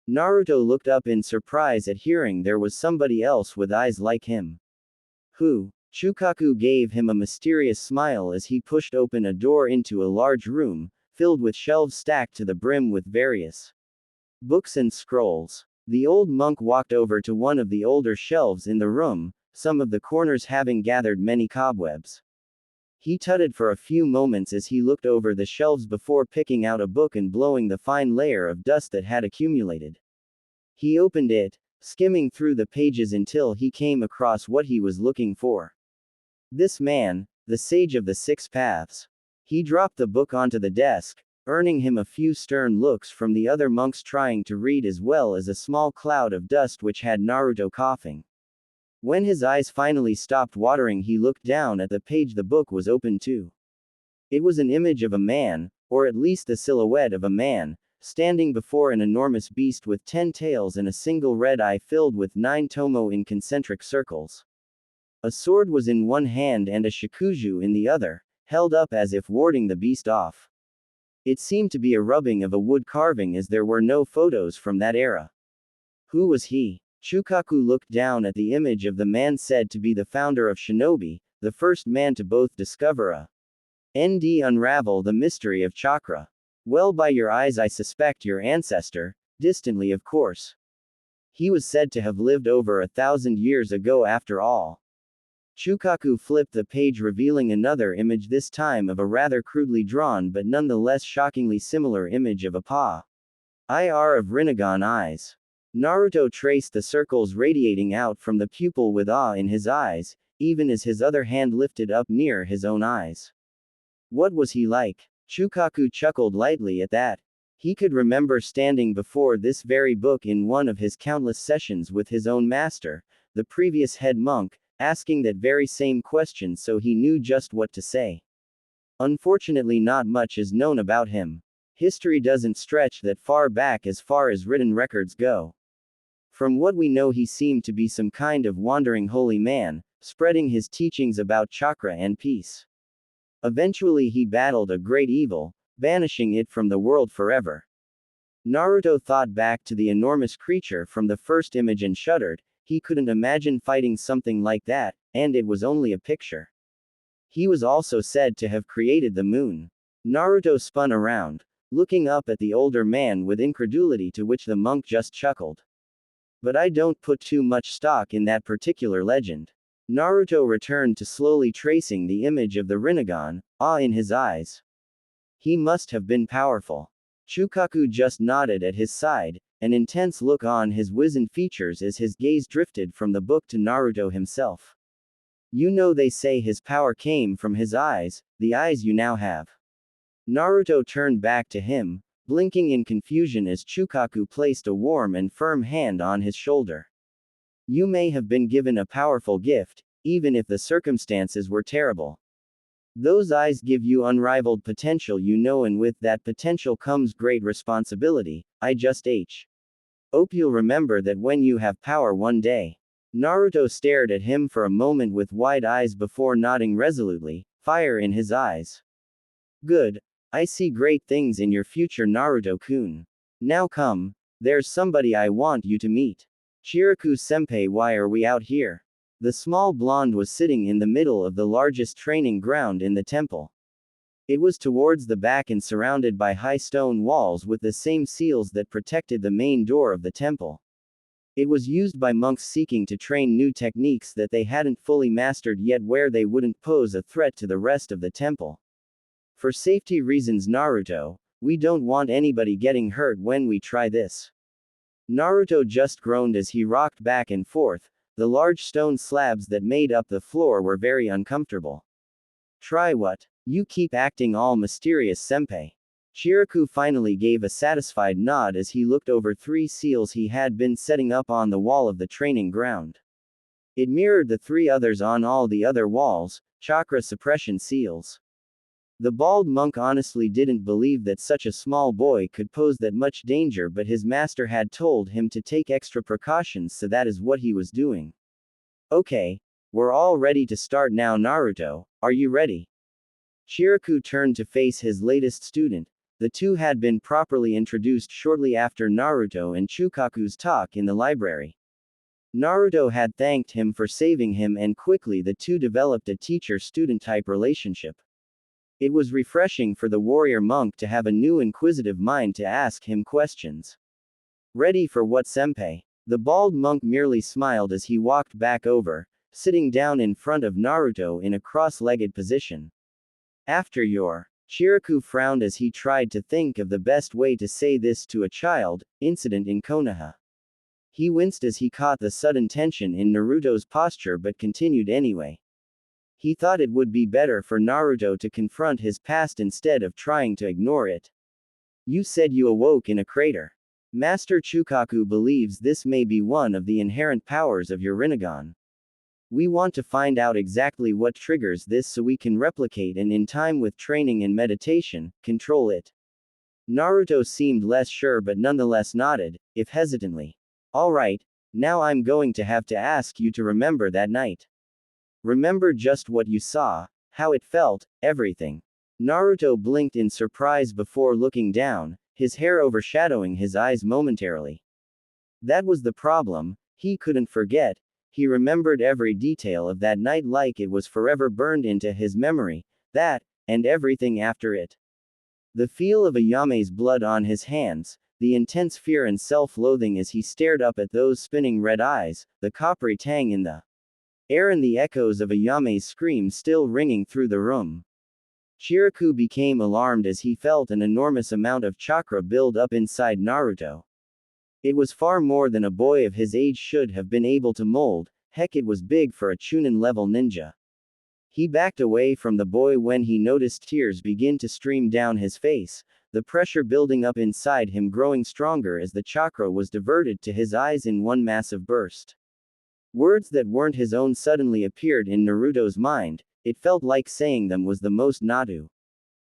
Naruto looked up in surprise at hearing there was somebody else with eyes like him. Who? Chukaku gave him a mysterious smile as he pushed open a door into a large room, filled with shelves stacked to the brim with various books and scrolls. The old monk walked over to one of the older shelves in the room, some of the corners having gathered many cobwebs. He tutted for a few moments as he looked over the shelves before picking out a book and blowing the fine layer of dust that had accumulated. He opened it, skimming through the pages until he came across what he was looking for. This man, the sage of the six paths. He dropped the book onto the desk, earning him a few stern looks from the other monks trying to read, as well as a small cloud of dust which had Naruto coughing. When his eyes finally stopped watering, he looked down at the page the book was open to. It was an image of a man, or at least the silhouette of a man, standing before an enormous beast with 10 tails and a single red eye filled with 9 tomo in concentric circles. A sword was in one hand and a shakuju in the other, held up as if warding the beast off. It seemed to be a rubbing of a wood carving, as there were no photos from that era. Who was he? Chukaku looked down at the image of the man said to be the founder of Shinobi, the first man to both discover and unravel the mystery of chakra. Well, by your eyes I suspect your ancestor, distantly of course. He was said to have lived over 1,000 years ago after all. Chukaku flipped the page, revealing another image, this time of a rather crudely drawn but nonetheless shockingly similar image of a pair of Rinnegan eyes. Naruto traced the circles radiating out from the pupil with awe in his eyes, even as his other hand lifted up near his own eyes. What was he like? Chukaku chuckled lightly at that. He could remember standing before this very book in one of his countless sessions with his own master, the previous head monk, asking that very same question, so he knew just what to say. Unfortunately, not much is known about him. History doesn't stretch that far back as far as written records go. From what we know, he seemed to be some kind of wandering holy man, spreading his teachings about chakra and peace. Eventually he battled a great evil, banishing it from the world forever. Naruto thought back to the enormous creature from the first image and shuddered. He couldn't imagine fighting something like that, and it was only a picture. He was also said to have created the moon. Naruto spun around, looking up at the older man with incredulity, to which the monk just chuckled. But I don't put too much stock in that particular legend. Naruto returned to slowly tracing the image of the Rinnegan, awe in his eyes. He must have been powerful. Chukaku just nodded at his side, an intense look on his wizened features as his gaze drifted from the book to Naruto himself. You know, they say his power came from his eyes, the eyes you now have. Naruto turned back to him, blinking in confusion as Chukaku placed a warm and firm hand on his shoulder. You may have been given a powerful gift, even if the circumstances were terrible. Those eyes give you unrivaled potential, and with that potential comes great responsibility. I just hope you'll remember that when you have power one day. Naruto stared at him for a moment with wide eyes before nodding resolutely, fire in his eyes. Good. I see great things in your future, Naruto-kun. Now come. There's somebody I want you to meet. Chiraku-senpai, why are we out here? The small blonde was sitting in the middle of the largest training ground in the temple. It was towards the back and surrounded by high stone walls with the same seals that protected the main door of the temple. It was used by monks seeking to train new techniques that they hadn't fully mastered yet, where they wouldn't pose a threat to the rest of the temple. For safety reasons, Naruto, we don't want anybody getting hurt when we try this. Naruto just groaned as he rocked back and forth. The large stone slabs that made up the floor were very uncomfortable. Try what? You keep acting all mysterious, senpai. Chiraku finally gave a satisfied nod as he looked over 3 seals he had been setting up on the wall of the training ground. It mirrored the 3 others on all the other walls, chakra suppression seals. The bald monk honestly didn't believe that such a small boy could pose that much danger, but his master had told him to take extra precautions, so that is what he was doing. Okay. We're all ready to start now, Naruto, are you ready? Chiraku turned to face his latest student. The two had been properly introduced shortly after Naruto and Chukaku's talk in the library. Naruto had thanked him for saving him, and quickly the two developed a teacher-student type relationship. It was refreshing for the warrior monk to have a new inquisitive mind to ask him questions. Ready for what, senpai? The bald monk merely smiled as he walked back over, sitting down in front of Naruto in a cross-legged position. After your. Chiraku frowned as he tried to think of the best way to say this to a child. Incident in Konoha. He winced as he caught the sudden tension in Naruto's posture, but continued anyway. He thought it would be better for Naruto to confront his past instead of trying to ignore it. You said you awoke in a crater. Master Chukaku believes this may be one of the inherent powers of your Rinnegan. We want to find out exactly what triggers this so we can replicate and, in time with training and meditation, control it. Naruto seemed less sure but nonetheless nodded, if hesitantly. Alright, now I'm going to have to ask you to remember that night. Remember just what you saw, how it felt, everything. Naruto blinked in surprise before looking down, his hair overshadowing his eyes momentarily. That was the problem, he couldn't forget. He remembered every detail of that night like it was forever burned into his memory, that, and everything after it. The feel of Ayame's blood on his hands, the intense fear and self-loathing as he stared up at those spinning red eyes, the coppery tang in the air and the echoes of Ayame's scream still ringing through the room. Chiraku became alarmed as he felt an enormous amount of chakra build up inside Naruto. It was far more than a boy of his age should have been able to mold. Heck, it was big for a Chunin-level ninja. He backed away from the boy when he noticed tears begin to stream down his face, the pressure building up inside him growing stronger as the chakra was diverted to his eyes in one massive burst. Words that weren't his own suddenly appeared in Naruto's mind. It felt like saying them was the most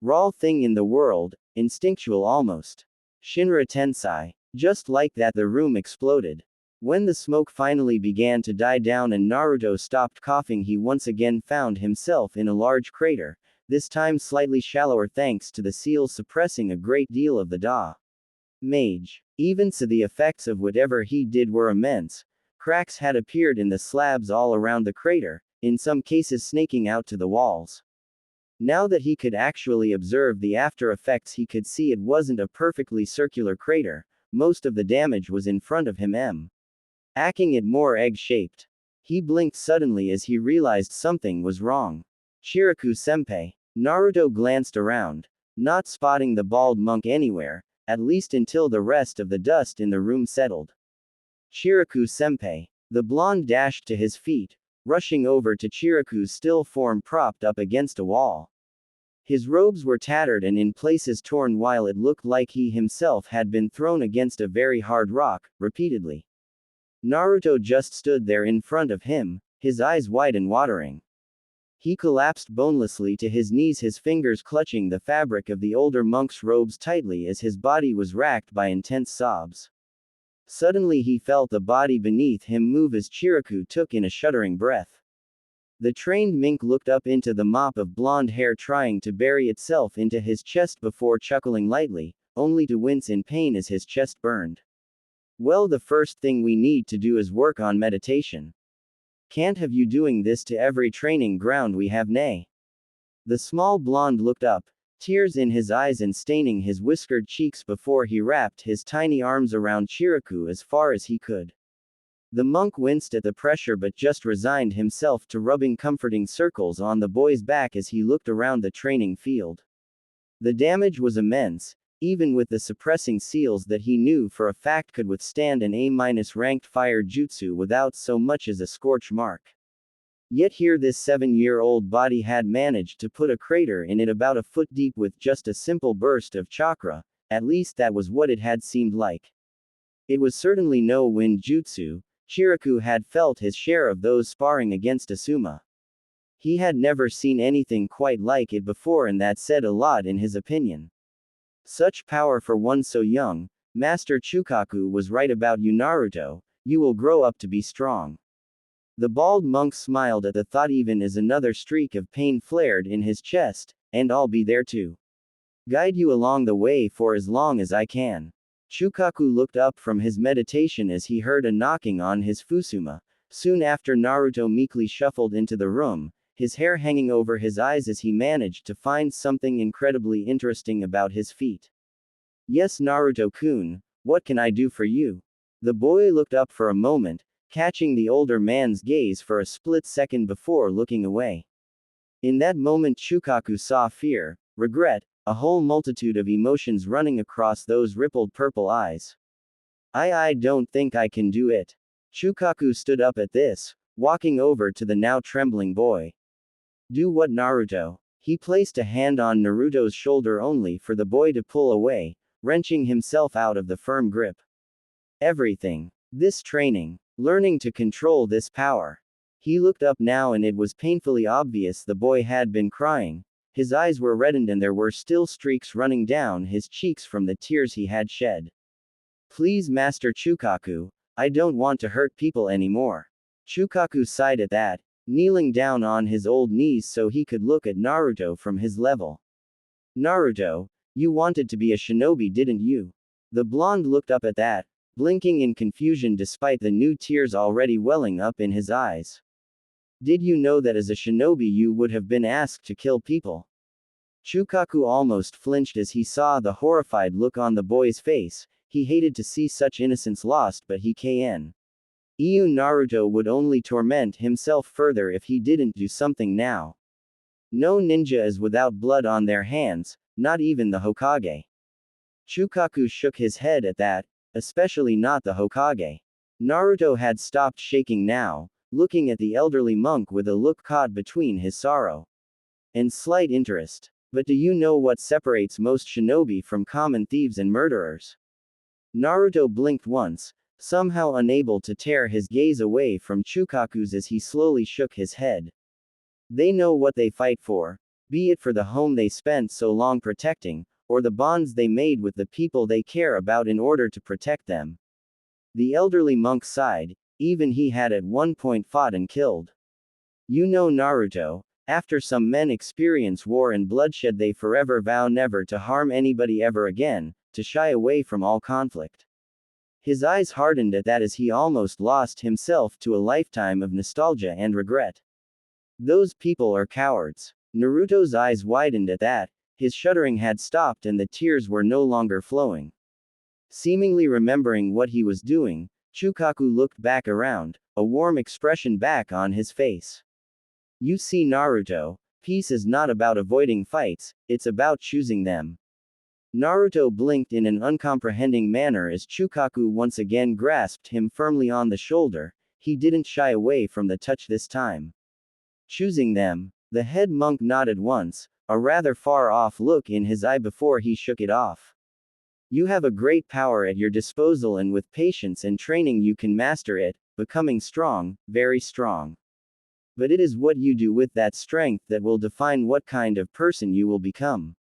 raw thing in the world, instinctual almost. Shinra Tensei. Just like that, the room exploded. When the smoke finally began to die down and Naruto stopped coughing, he once again found himself in a large crater, this time slightly shallower thanks to the seals suppressing a great deal of the mage. Even so, the effects of whatever he did were immense. Cracks had appeared in the slabs all around the crater, in some cases snaking out to the walls. Now that he could actually observe the after effects, he could see it wasn't a perfectly circular crater. Most of the damage was in front of him, making it more egg-shaped. He blinked suddenly as he realized something was wrong. Chiraku-senpai. Naruto glanced around, not spotting the bald monk anywhere, at least until the rest of the dust in the room settled. Chiraku-senpai. The blonde dashed to his feet, rushing over to Chiraku's still form propped up against a wall. His robes were tattered and in places torn, while it looked like he himself had been thrown against a very hard rock, repeatedly. Naruto just stood there in front of him, his eyes wide and watering. He collapsed bonelessly to his knees, his fingers clutching the fabric of the older monk's robes tightly as his body was racked by intense sobs. Suddenly he felt the body beneath him move as Chiraku took in a shuddering breath. The trained mink looked up into the mop of blonde hair trying to bury itself into his chest before chuckling lightly, only to wince in pain as his chest burned. Well, the first thing we need to do is work on meditation. Can't have you doing this to every training ground we have, nay. The small blonde looked up, tears in his eyes and staining his whiskered cheeks before he wrapped his tiny arms around Chiraku as far as he could. The monk winced at the pressure but just resigned himself to rubbing comforting circles on the boy's back as he looked around the training field. The damage was immense, even with the suppressing seals that he knew for a fact could withstand an A-ranked fire jutsu without so much as a scorch mark. Yet here this 7-year-old body had managed to put a crater in it about a foot deep with just a simple burst of chakra, at least that was what it had seemed like. It was certainly no wind jutsu. Chiraku had felt his share of those sparring against Asuma. He had never seen anything quite like it before, and that said a lot in his opinion. Such power for one so young. Master Chukaku was right about you, Naruto. You will grow up to be strong. The bald monk smiled at the thought even as another streak of pain flared in his chest, and I'll be there to guide you along the way for as long as I can. Chukaku looked up from his meditation as he heard a knocking on his fusuma. Soon after, Naruto meekly shuffled into the room, his hair hanging over his eyes as he managed to find something incredibly interesting about his feet. Yes, Naruto-kun, what can I do for you? The boy looked up for a moment, catching the older man's gaze for a split second before looking away. In that moment Chukaku saw fear, regret, a whole multitude of emotions running across those rippled purple eyes. I don't think I can do it. Chukaku stood up at this, walking over to the now trembling boy. Do what, Naruto? He placed a hand on Naruto's shoulder only for the boy to pull away, wrenching himself out of the firm grip. Everything. This training. Learning to control this power. He looked up now and it was painfully obvious the boy had been crying. His eyes were reddened and there were still streaks running down his cheeks from the tears he had shed. Please, Master Chukaku, I don't want to hurt people anymore. Chukaku sighed at that, kneeling down on his old knees so he could look at Naruto from his level. Naruto, you wanted to be a shinobi, didn't you? The blonde looked up at that, blinking in confusion despite the new tears already welling up in his eyes. Did you know that as a shinobi you would have been asked to kill people? Chukaku almost flinched as he saw the horrified look on the boy's face. He hated to see such innocence lost, but he knew Naruto would only torment himself further if he didn't do something now. No ninja is without blood on their hands, not even the Hokage. Chukaku shook his head at that, especially not the Hokage. Naruto had stopped shaking now, looking at the elderly monk with a look caught between his sorrow and slight interest. But do you know what separates most shinobi from common thieves and murderers? Naruto blinked once, somehow unable to tear his gaze away from Chukaku's as he slowly shook his head. They know what they fight for, be it for the home they spent so long protecting, or the bonds they made with the people they care about in order to protect them. The elderly monk sighed, even he had at one point fought and killed. You know, Naruto, after some men experience war and bloodshed they forever vow never to harm anybody ever again, to shy away from all conflict. His eyes hardened at that as he almost lost himself to a lifetime of nostalgia and regret. Those people are cowards. Naruto's eyes widened at that, his shuddering had stopped and the tears were no longer flowing. Seemingly remembering what he was doing, Chukaku looked back around, a warm expression back on his face. You see, Naruto, peace is not about avoiding fights, it's about choosing them. Naruto blinked in an uncomprehending manner as Chukaku once again grasped him firmly on the shoulder. He didn't shy away from the touch this time. Choosing them? The head monk nodded once, a rather far-off look in his eye before he shook it off. You have a great power at your disposal and with patience and training you can master it, becoming strong, very strong. But it is what you do with that strength that will define what kind of person you will become.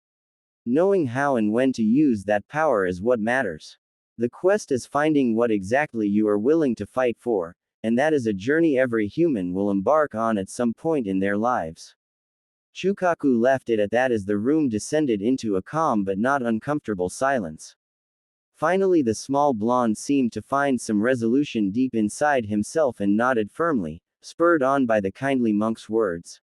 Knowing how and when to use that power is what matters. The quest is finding what exactly you are willing to fight for, and that is a journey every human will embark on at some point in their lives. Chukaku left it at that as the room descended into a calm but not uncomfortable silence. Finally, the small blonde seemed to find some resolution deep inside himself and nodded firmly, spurred on by the kindly monk's words.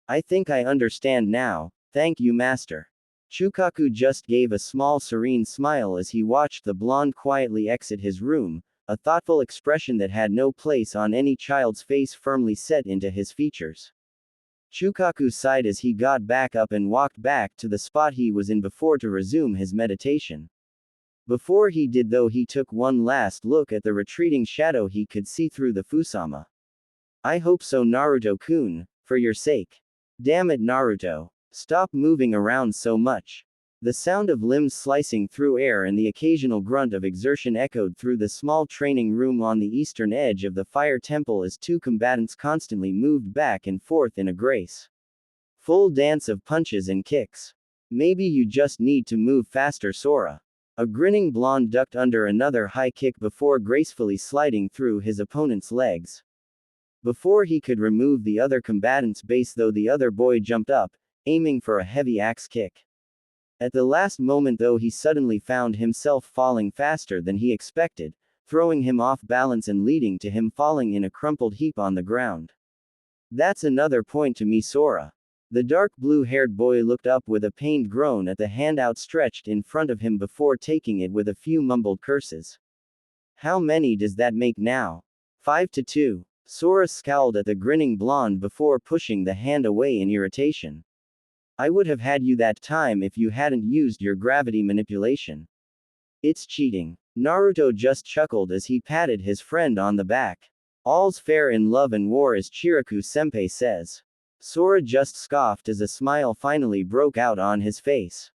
I think I understand now, thank you, master. Chukaku just gave a small serene smile as he watched the blonde quietly exit his room, a thoughtful expression that had no place on any child's face firmly set into his features. Chukaku sighed as he got back up and walked back to the spot he was in before to resume his meditation. Before he did though, he took one last look at the retreating shadow he could see through the Fusama. I hope so, Naruto-kun, for your sake. Damn it, Naruto. Stop moving around so much. The sound of limbs slicing through air and the occasional grunt of exertion echoed through the small training room on the eastern edge of the fire temple as two combatants constantly moved back and forth in a graceful dance of punches and kicks. Maybe you just need to move faster, Sora. A grinning blonde ducked under another high kick before gracefully sliding through his opponent's legs. Before he could remove the other combatant's base though, the other boy jumped up, aiming for a heavy axe kick. At the last moment though, he suddenly found himself falling faster than he expected, throwing him off balance and leading to him falling in a crumpled heap on the ground. That's another point to me, Sora. The dark blue-haired boy looked up with a pained groan at the hand outstretched in front of him before taking it with a few mumbled curses. How many does that make now? 5-2. Sora scowled at the grinning blonde before pushing the hand away in irritation. I would have had you that time if you hadn't used your gravity manipulation. It's cheating. Naruto just chuckled as he patted his friend on the back. All's fair in love and war, as Chiraku-senpai says. Sora just scoffed as a smile finally broke out on his face.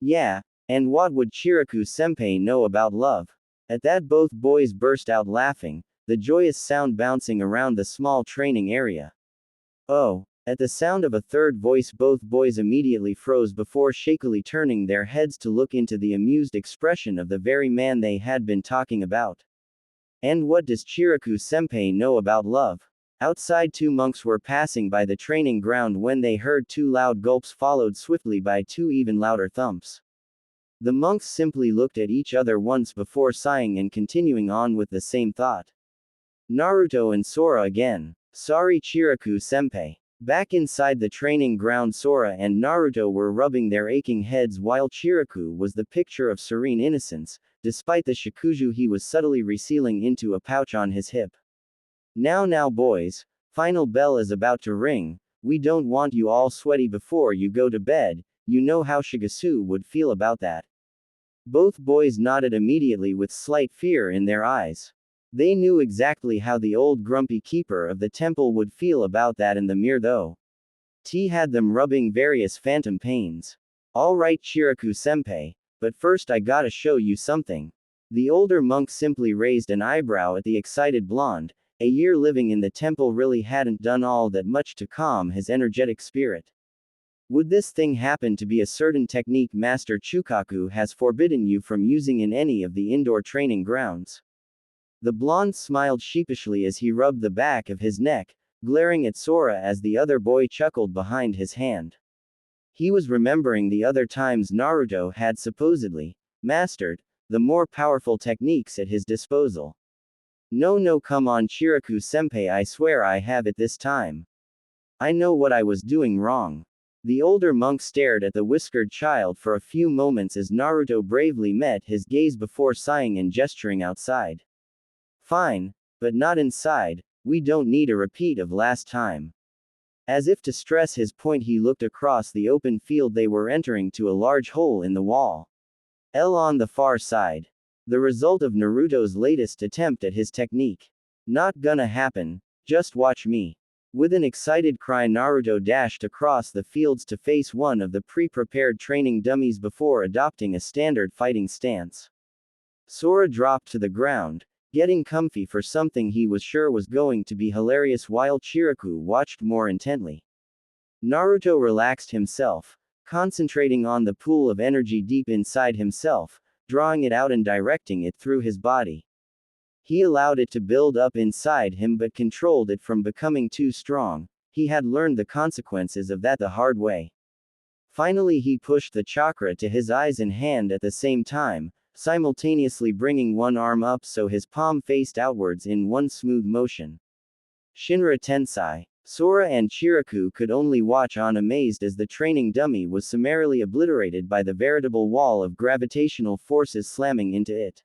Yeah, and what would Chiraku-senpai know about love? At that, both boys burst out laughing, the joyous sound bouncing around the small training area. Oh. At the sound of a third voice, both boys immediately froze before shakily turning their heads to look into the amused expression of the very man they had been talking about. And what does Chiraku-senpai know about love? Outside, two monks were passing by the training ground when they heard two loud gulps followed swiftly by two even louder thumps. The monks simply looked at each other once before sighing and continuing on with the same thought. Naruto and Sora again. Sorry, Chiraku-senpai. Back inside the training ground, Sora and Naruto were rubbing their aching heads while Chiraku was the picture of serene innocence, despite the shakuju he was subtly resealing into a pouch on his hip. Now boys, final bell is about to ring, we don't want you all sweaty before you go to bed, you know how Shigesu would feel about that. Both boys nodded immediately with slight fear in their eyes. They knew exactly how the old grumpy keeper of the temple would feel about that in the mirror though. T had them rubbing various phantom pains. Alright, Chiraku-senpai, but first I gotta show you something. The older monk simply raised an eyebrow at the excited blonde. A year living in the temple really hadn't done all that much to calm his energetic spirit. Would this thing happen to be a certain technique Master Chukaku has forbidden you from using in any of the indoor training grounds? The blonde smiled sheepishly as he rubbed the back of his neck, glaring at Sora as the other boy chuckled behind his hand. He was remembering the other times Naruto had supposedly mastered the more powerful techniques at his disposal. No, come on, Chiraku-senpai, I swear I have it this time. I know what I was doing wrong. The older monk stared at the whiskered child for a few moments as Naruto bravely met his gaze before sighing and gesturing outside. Fine, but not inside, we don't need a repeat of last time. As if to stress his point, he looked across the open field they were entering to a large hole in the wall. L on the far side. The result of Naruto's latest attempt at his technique. Not gonna happen, just watch me. With an excited cry, Naruto dashed across the fields to face one of the pre-prepared training dummies before adopting a standard fighting stance. Sora dropped to the ground, getting comfy for something he was sure was going to be hilarious while Chiriku watched more intently. Naruto relaxed himself, concentrating on the pool of energy deep inside himself, drawing it out and directing it through his body. He allowed it to build up inside him but controlled it from becoming too strong. He had learned the consequences of that the hard way. Finally, he pushed the chakra to his eyes and hand at the same time, simultaneously bringing one arm up so his palm faced outwards in one smooth motion. Shinra Tensei. Sora and Chiriku could only watch on amazed as the training dummy was summarily obliterated by the veritable wall of gravitational forces slamming into it.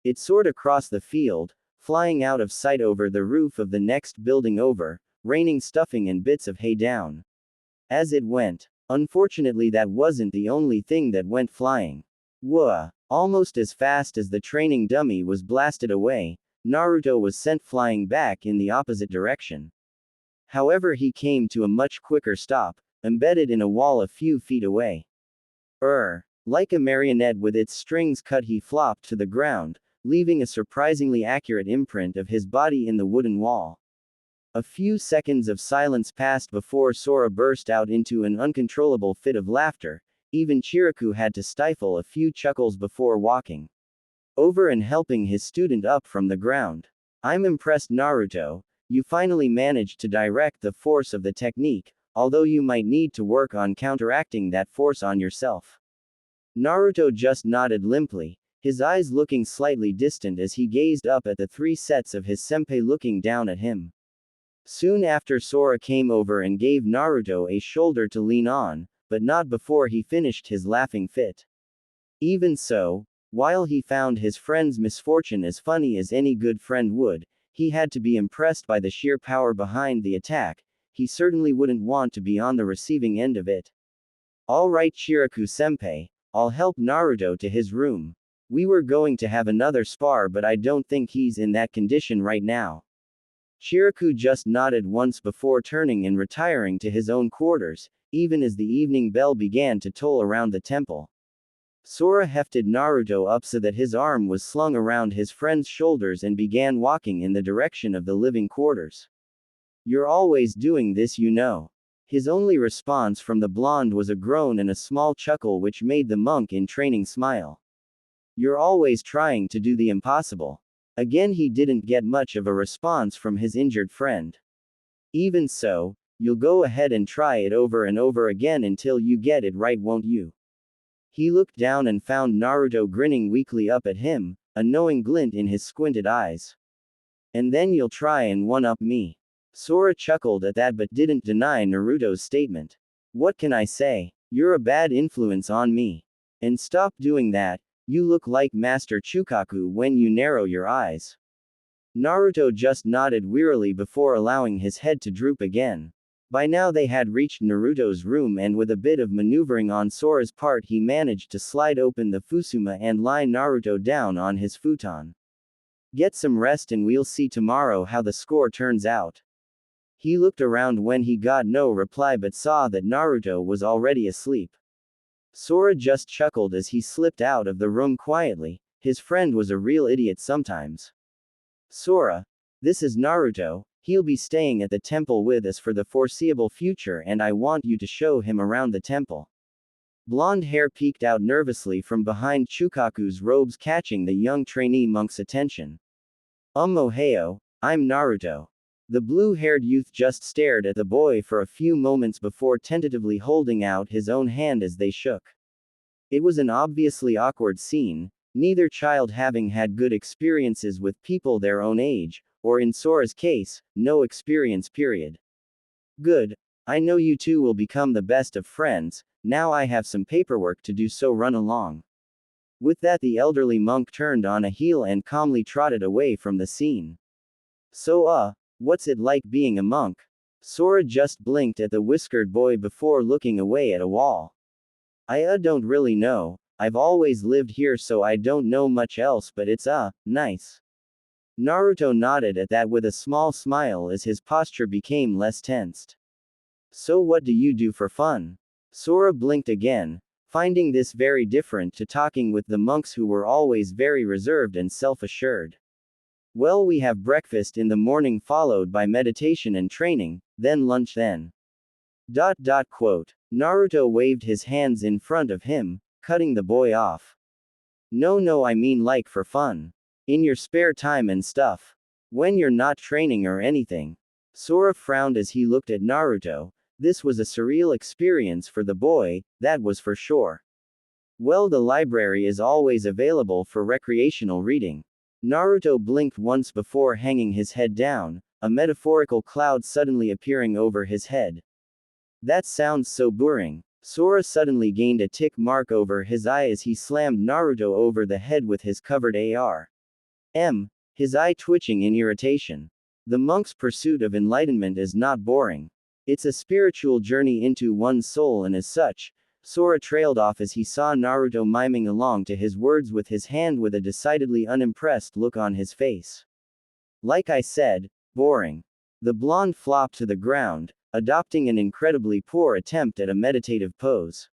It soared across the field, flying out of sight over the roof of the next building over, raining stuffing and bits of hay down. As it went, unfortunately that wasn't the only thing that went flying. Whoa! Almost as fast as the training dummy was blasted away, Naruto was sent flying back in the opposite direction. However, he came to a much quicker stop, embedded in a wall a few feet away. Like a marionette with its strings cut, he flopped to the ground, leaving a surprisingly accurate imprint of his body in the wooden wall. A few seconds of silence passed before Sora burst out into an uncontrollable fit of laughter. Even Chiriku had to stifle a few chuckles before walking over and helping his student up from the ground. I'm impressed, Naruto. You finally managed to direct the force of the technique, although you might need to work on counteracting that force on yourself. Naruto just nodded limply, his eyes looking slightly distant as he gazed up at the three sets of his senpai looking down at him. Soon after, Sora came over and gave Naruto a shoulder to lean on, but not before he finished his laughing fit. Even so, while he found his friend's misfortune as funny as any good friend would, he had to be impressed by the sheer power behind the attack. He certainly wouldn't want to be on the receiving end of it. All right, Chiriku-senpai, I'll help Naruto to his room. We were going to have another spar, but I don't think he's in that condition right now. Chiriku just nodded once before turning and retiring to his own quarters, even as the evening bell began to toll around the temple. Sora hefted Naruto up so that his arm was slung around his friend's shoulders and began walking in the direction of the living quarters. You're always doing this, you know. His only response from the blonde was a groan and a small chuckle which made the monk in training smile. You're always trying to do the impossible. Again, he didn't get much of a response from his injured friend. Even so, you'll go ahead and try it over and over again until you get it right, won't you? He looked down and found Naruto grinning weakly up at him, a knowing glint in his squinted eyes. And then you'll try and one-up me. Sora chuckled at that but didn't deny Naruto's statement. What can I say? You're a bad influence on me. And stop doing that, you look like Master Chukaku when you narrow your eyes. Naruto just nodded wearily before allowing his head to droop again. By now they had reached Naruto's room, and with a bit of maneuvering on Sora's part he managed to slide open the fusuma and lie Naruto down on his futon. Get some rest and we'll see tomorrow how the score turns out. He looked around when he got no reply but saw that Naruto was already asleep. Sora just chuckled as he slipped out of the room quietly. His friend was a real idiot sometimes. Sora, this is Naruto. He'll be staying at the temple with us for the foreseeable future and I want you to show him around the temple. Blonde hair peeked out nervously from behind Chukaku's robes, catching the young trainee monk's attention. Ohio, I'm Naruto. The blue-haired youth just stared at the boy for a few moments before tentatively holding out his own hand as they shook. It was an obviously awkward scene, neither child having had good experiences with people their own age, or in Sora's case, no experience period. Good. I know you two will become the best of friends. Now I have some paperwork to do, so run along. With that, the elderly monk turned on a heel and calmly trotted away from the scene. So, what's it like being a monk? Sora just blinked at the whiskered boy before looking away at a wall. I don't really know. I've always lived here, so I don't know much else, but it's nice. Naruto nodded at that with a small smile as his posture became less tensed. So what do you do for fun? Sora blinked again, finding this very different to talking with the monks who were always very reserved and self-assured. Well, we have breakfast in the morning followed by meditation and training, then lunch then. Quote. Naruto waved his hands in front of him, cutting the boy off. No, I mean like for fun. In your spare time and stuff. When you're not training or anything. Sora frowned as he looked at Naruto. This was a surreal experience for the boy, that was for sure. Well, the library is always available for recreational reading. Naruto blinked once before hanging his head down, a metaphorical cloud suddenly appearing over his head. That sounds so boring. Sora suddenly gained a tick mark over his eye as he slammed Naruto over the head with his covered AR. His eye twitching in irritation. The monk's pursuit of enlightenment is not boring. It's a spiritual journey into one's soul, and as such, Sora trailed off as he saw Naruto miming along to his words with his hand with a decidedly unimpressed look on his face. Like I said, boring. The blonde flopped to the ground, adopting an incredibly poor attempt at a meditative pose.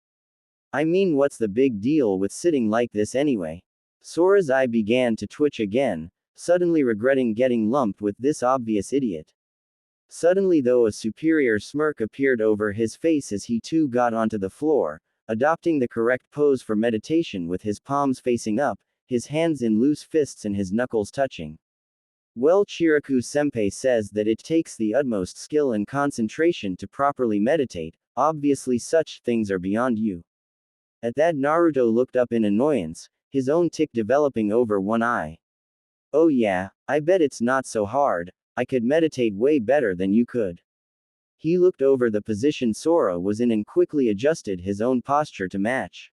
I mean, what's the big deal with sitting like this anyway? Sora's eye began to twitch again, suddenly regretting getting lumped with this obvious idiot. Suddenly, though, a superior smirk appeared over his face as he too got onto the floor, adopting the correct pose for meditation with his palms facing up, his hands in loose fists and his knuckles touching. Well, Chiraku-senpai says that it takes the utmost skill and concentration to properly meditate, obviously such things are beyond you. At that, Naruto looked up in annoyance, his own tick developing over one eye. Oh yeah, I bet it's not so hard, I could meditate way better than you could. He looked over the position Sora was in and quickly adjusted his own posture to match.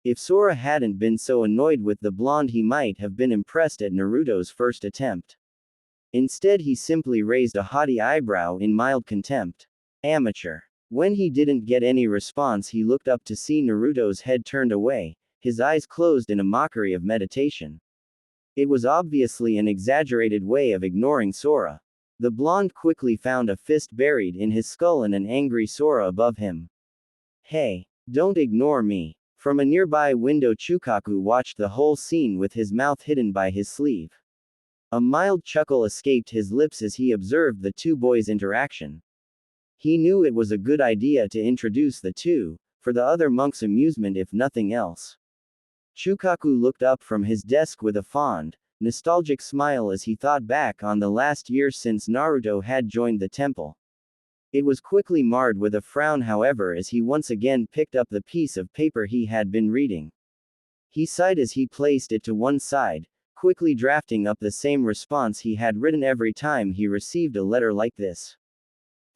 If Sora hadn't been so annoyed with the blonde, he might have been impressed at Naruto's first attempt. Instead, he simply raised a haughty eyebrow in mild contempt. Amateur. When he didn't get any response, he looked up to see Naruto's head turned away, his eyes closed in a mockery of meditation. It was obviously an exaggerated way of ignoring Sora. The blonde quickly found a fist buried in his skull and an angry Sora above him. Hey, don't ignore me. From a nearby window, Chukaku watched the whole scene with his mouth hidden by his sleeve. A mild chuckle escaped his lips as he observed the two boys' interaction. He knew it was a good idea to introduce the two, for the other monk's amusement if nothing else. Chukaku looked up from his desk with a fond, nostalgic smile as he thought back on the last year since Naruto had joined the temple. It was quickly marred with a frown, however, as he once again picked up the piece of paper he had been reading. He sighed as he placed it to one side, quickly drafting up the same response he had written every time he received a letter like this.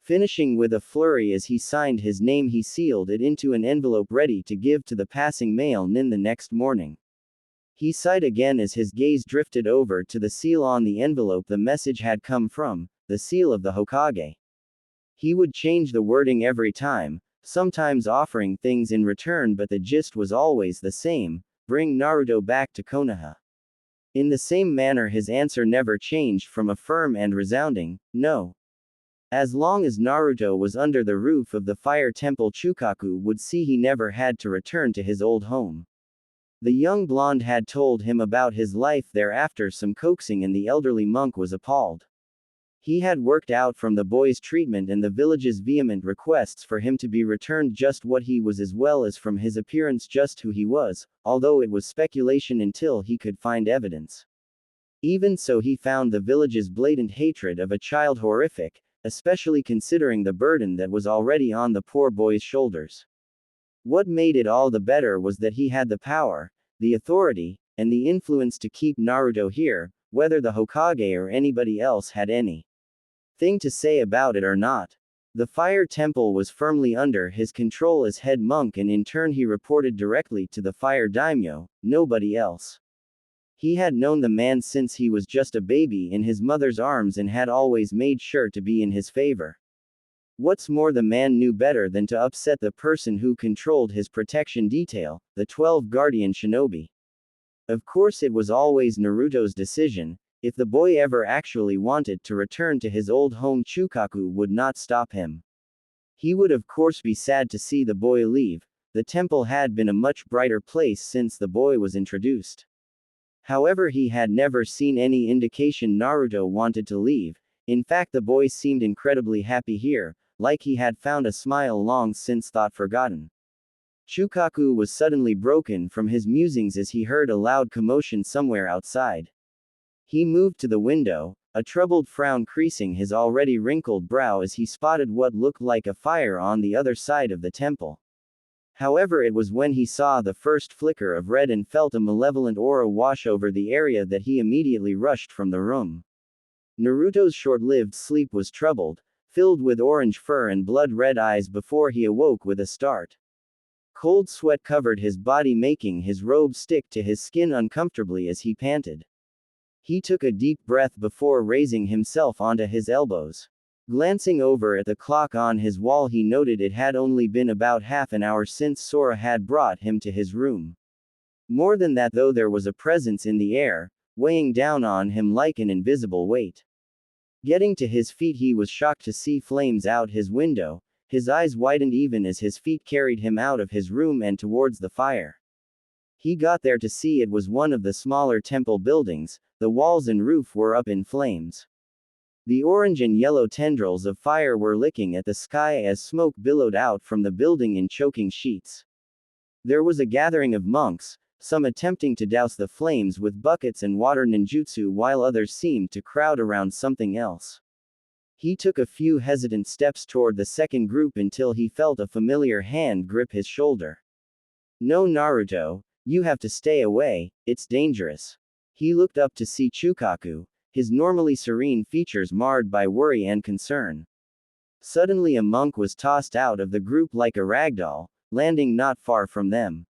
Finishing with a flurry as he signed his name, he sealed it into an envelope ready to give to the passing mail-nin the next morning. He sighed again as his gaze drifted over to the seal on the envelope the message had come from, the seal of the Hokage. He would change the wording every time, sometimes offering things in return, but the gist was always the same: bring Naruto back to Konoha. In the same manner, his answer never changed from a firm and resounding no. As long as Naruto was under the roof of the Fire Temple, Chukaku would see he never had to return to his old home. The young blonde had told him about his life there after some coaxing, and the elderly monk was appalled. He had worked out from the boy's treatment and the village's vehement requests for him to be returned just what he was, as well as from his appearance just who he was, although it was speculation until he could find evidence. Even so, he found the village's blatant hatred of a child horrific, especially considering the burden that was already on the poor boy's shoulders. What made it all the better was that he had the power, the authority, and the influence to keep Naruto here, whether the Hokage or anybody else had any thing to say about it or not. The Fire Temple was firmly under his control as head monk, and in turn he reported directly to the Fire Daimyo, nobody else. He had known the man since he was just a baby in his mother's arms and had always made sure to be in his favor. What's more, the man knew better than to upset the person who controlled his protection detail, the 12 Guardian Shinobi. Of course, it was always Naruto's decision. If the boy ever actually wanted to return to his old home, Chukaku would not stop him. He would of course be sad to see the boy leave. The temple had been a much brighter place since the boy was introduced. However, he had never seen any indication Naruto wanted to leave. In fact, the boy seemed incredibly happy here, like he had found a smile long since thought forgotten. Chukaku was suddenly broken from his musings as he heard a loud commotion somewhere outside. He moved to the window, a troubled frown creasing his already wrinkled brow as he spotted what looked like a fire on the other side of the temple. However, it was when he saw the first flicker of red and felt a malevolent aura wash over the area that he immediately rushed from the room. Naruto's short-lived sleep was troubled, filled with orange fur and blood-red eyes before he awoke with a start. Cold sweat covered his body, making his robe stick to his skin uncomfortably as he panted. He took a deep breath before raising himself onto his elbows. Glancing over at the clock on his wall, he noted it had only been about half an hour since Sora had brought him to his room. More than that, though, there was a presence in the air, weighing down on him like an invisible weight. Getting to his feet, he was shocked to see flames out his window. His eyes widened even as his feet carried him out of his room and towards the fire. He got there to see it was one of the smaller temple buildings. The walls and roof were up in flames. The orange and yellow tendrils of fire were licking at the sky as smoke billowed out from the building in choking sheets. There was a gathering of monks, some attempting to douse the flames with buckets and water ninjutsu, while others seemed to crowd around something else. He took a few hesitant steps toward the second group until he felt a familiar hand grip his shoulder. "No, Naruto, you have to stay away, it's dangerous." He looked up to see Chukaku, his normally serene features marred by worry and concern. Suddenly a monk was tossed out of the group like a ragdoll, landing not far from them.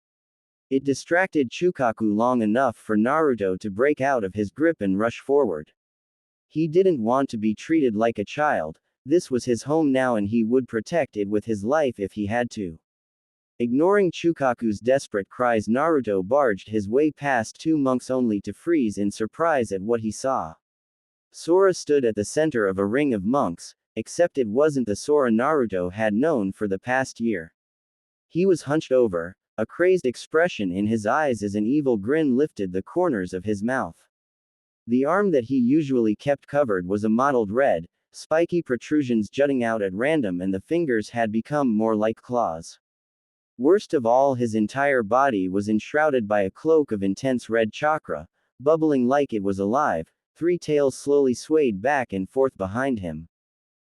It distracted Chukaku long enough for Naruto to break out of his grip and rush forward. He didn't want to be treated like a child. This was his home now and he would protect it with his life if he had to. Ignoring Chukaku's desperate cries, Naruto barged his way past two monks only to freeze in surprise at what he saw. Sora stood at the center of a ring of monks, except it wasn't the Sora Naruto had known for the past year. He was hunched over, a crazed expression in his eyes as an evil grin lifted the corners of his mouth. The arm that he usually kept covered was a mottled red, spiky protrusions jutting out at random, and the fingers had become more like claws. Worst of all, his entire body was enshrouded by a cloak of intense red chakra, bubbling like it was alive. Three tails slowly swayed back and forth behind him.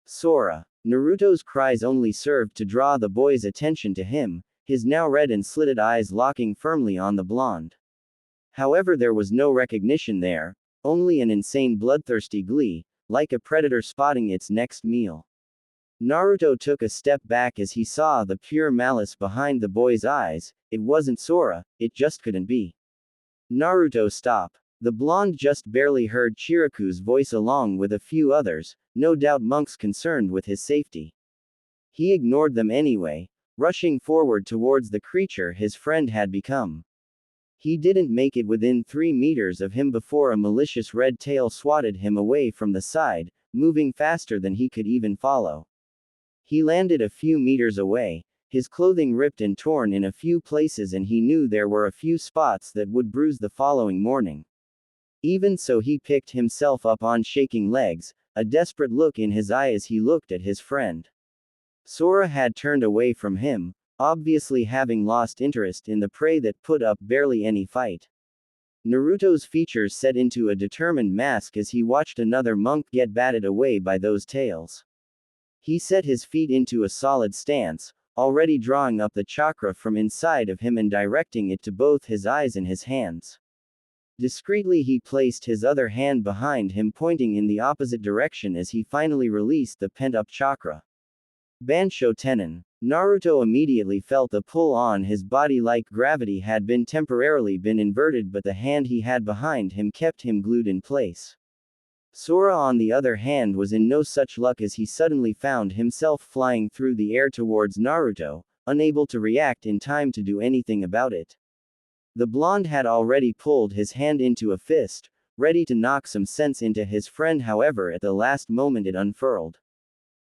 "Sora!" Naruto's cries only served to draw the boy's attention to him, his now red and slitted eyes locking firmly on the blonde. However, there was no recognition there, only an insane bloodthirsty glee, like a predator spotting its next meal. Naruto took a step back as he saw the pure malice behind the boy's eyes. It wasn't Sora, it just couldn't be. "Naruto, stop." The blonde just barely heard Chiraku's voice along with a few others, no doubt monks concerned with his safety. He ignored them anyway, rushing forward towards the creature his friend had become. He didn't make it within 3 meters of him before a malicious red tail swatted him away from the side, moving faster than he could even follow. He landed a few meters away, his clothing ripped and torn in a few places, and he knew there were a few spots that would bruise the following morning. Even so, he picked himself up on shaking legs, a desperate look in his eye as he looked at his friend. Sora had turned away from him, obviously having lost interest in the prey that put up barely any fight. Naruto's features set into a determined mask as he watched another monk get batted away by those tails. He set his feet into a solid stance, already drawing up the chakra from inside of him and directing it to both his eyes and his hands. Discreetly, he placed his other hand behind him, pointing in the opposite direction as he finally released the pent-up chakra. Bansho Tenin. Naruto immediately felt the pull on his body like gravity had been temporarily inverted, but the hand he had behind him kept him glued in place. Sora, on the other hand, was in no such luck as he suddenly found himself flying through the air towards Naruto, unable to react in time to do anything about it. The blonde had already pulled his hand into a fist, ready to knock some sense into his friend. However, at the last moment it unfurled.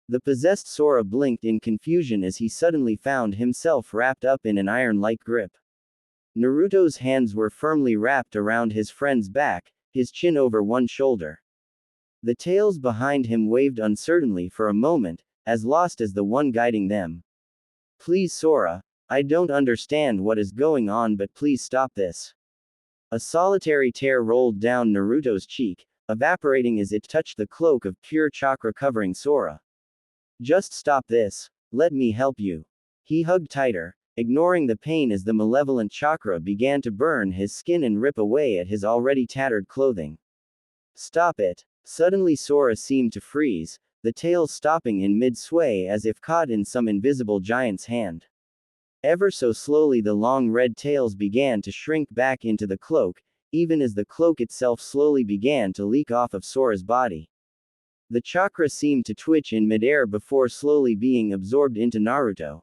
The possessed Sora blinked in confusion as he suddenly found himself wrapped up in an iron-like grip. Naruto's hands were firmly wrapped around his friend's back, his chin over one shoulder. The tails behind him waved uncertainly for a moment, as lost as the one guiding them. Please Sora, I don't understand what is going on, but please stop this. A solitary tear rolled down Naruto's cheek, evaporating as it touched the cloak of pure chakra covering Sora. Just stop this, let me help you. He hugged tighter, ignoring the pain as the malevolent chakra began to burn his skin and rip away at his already tattered clothing. Stop it. Suddenly Sora seemed to freeze, the tails stopping in mid-sway as if caught in some invisible giant's hand. Ever so slowly the long red tails began to shrink back into the cloak, even as the cloak itself slowly began to leak off of Sora's body. The chakra seemed to twitch in midair before slowly being absorbed into Naruto.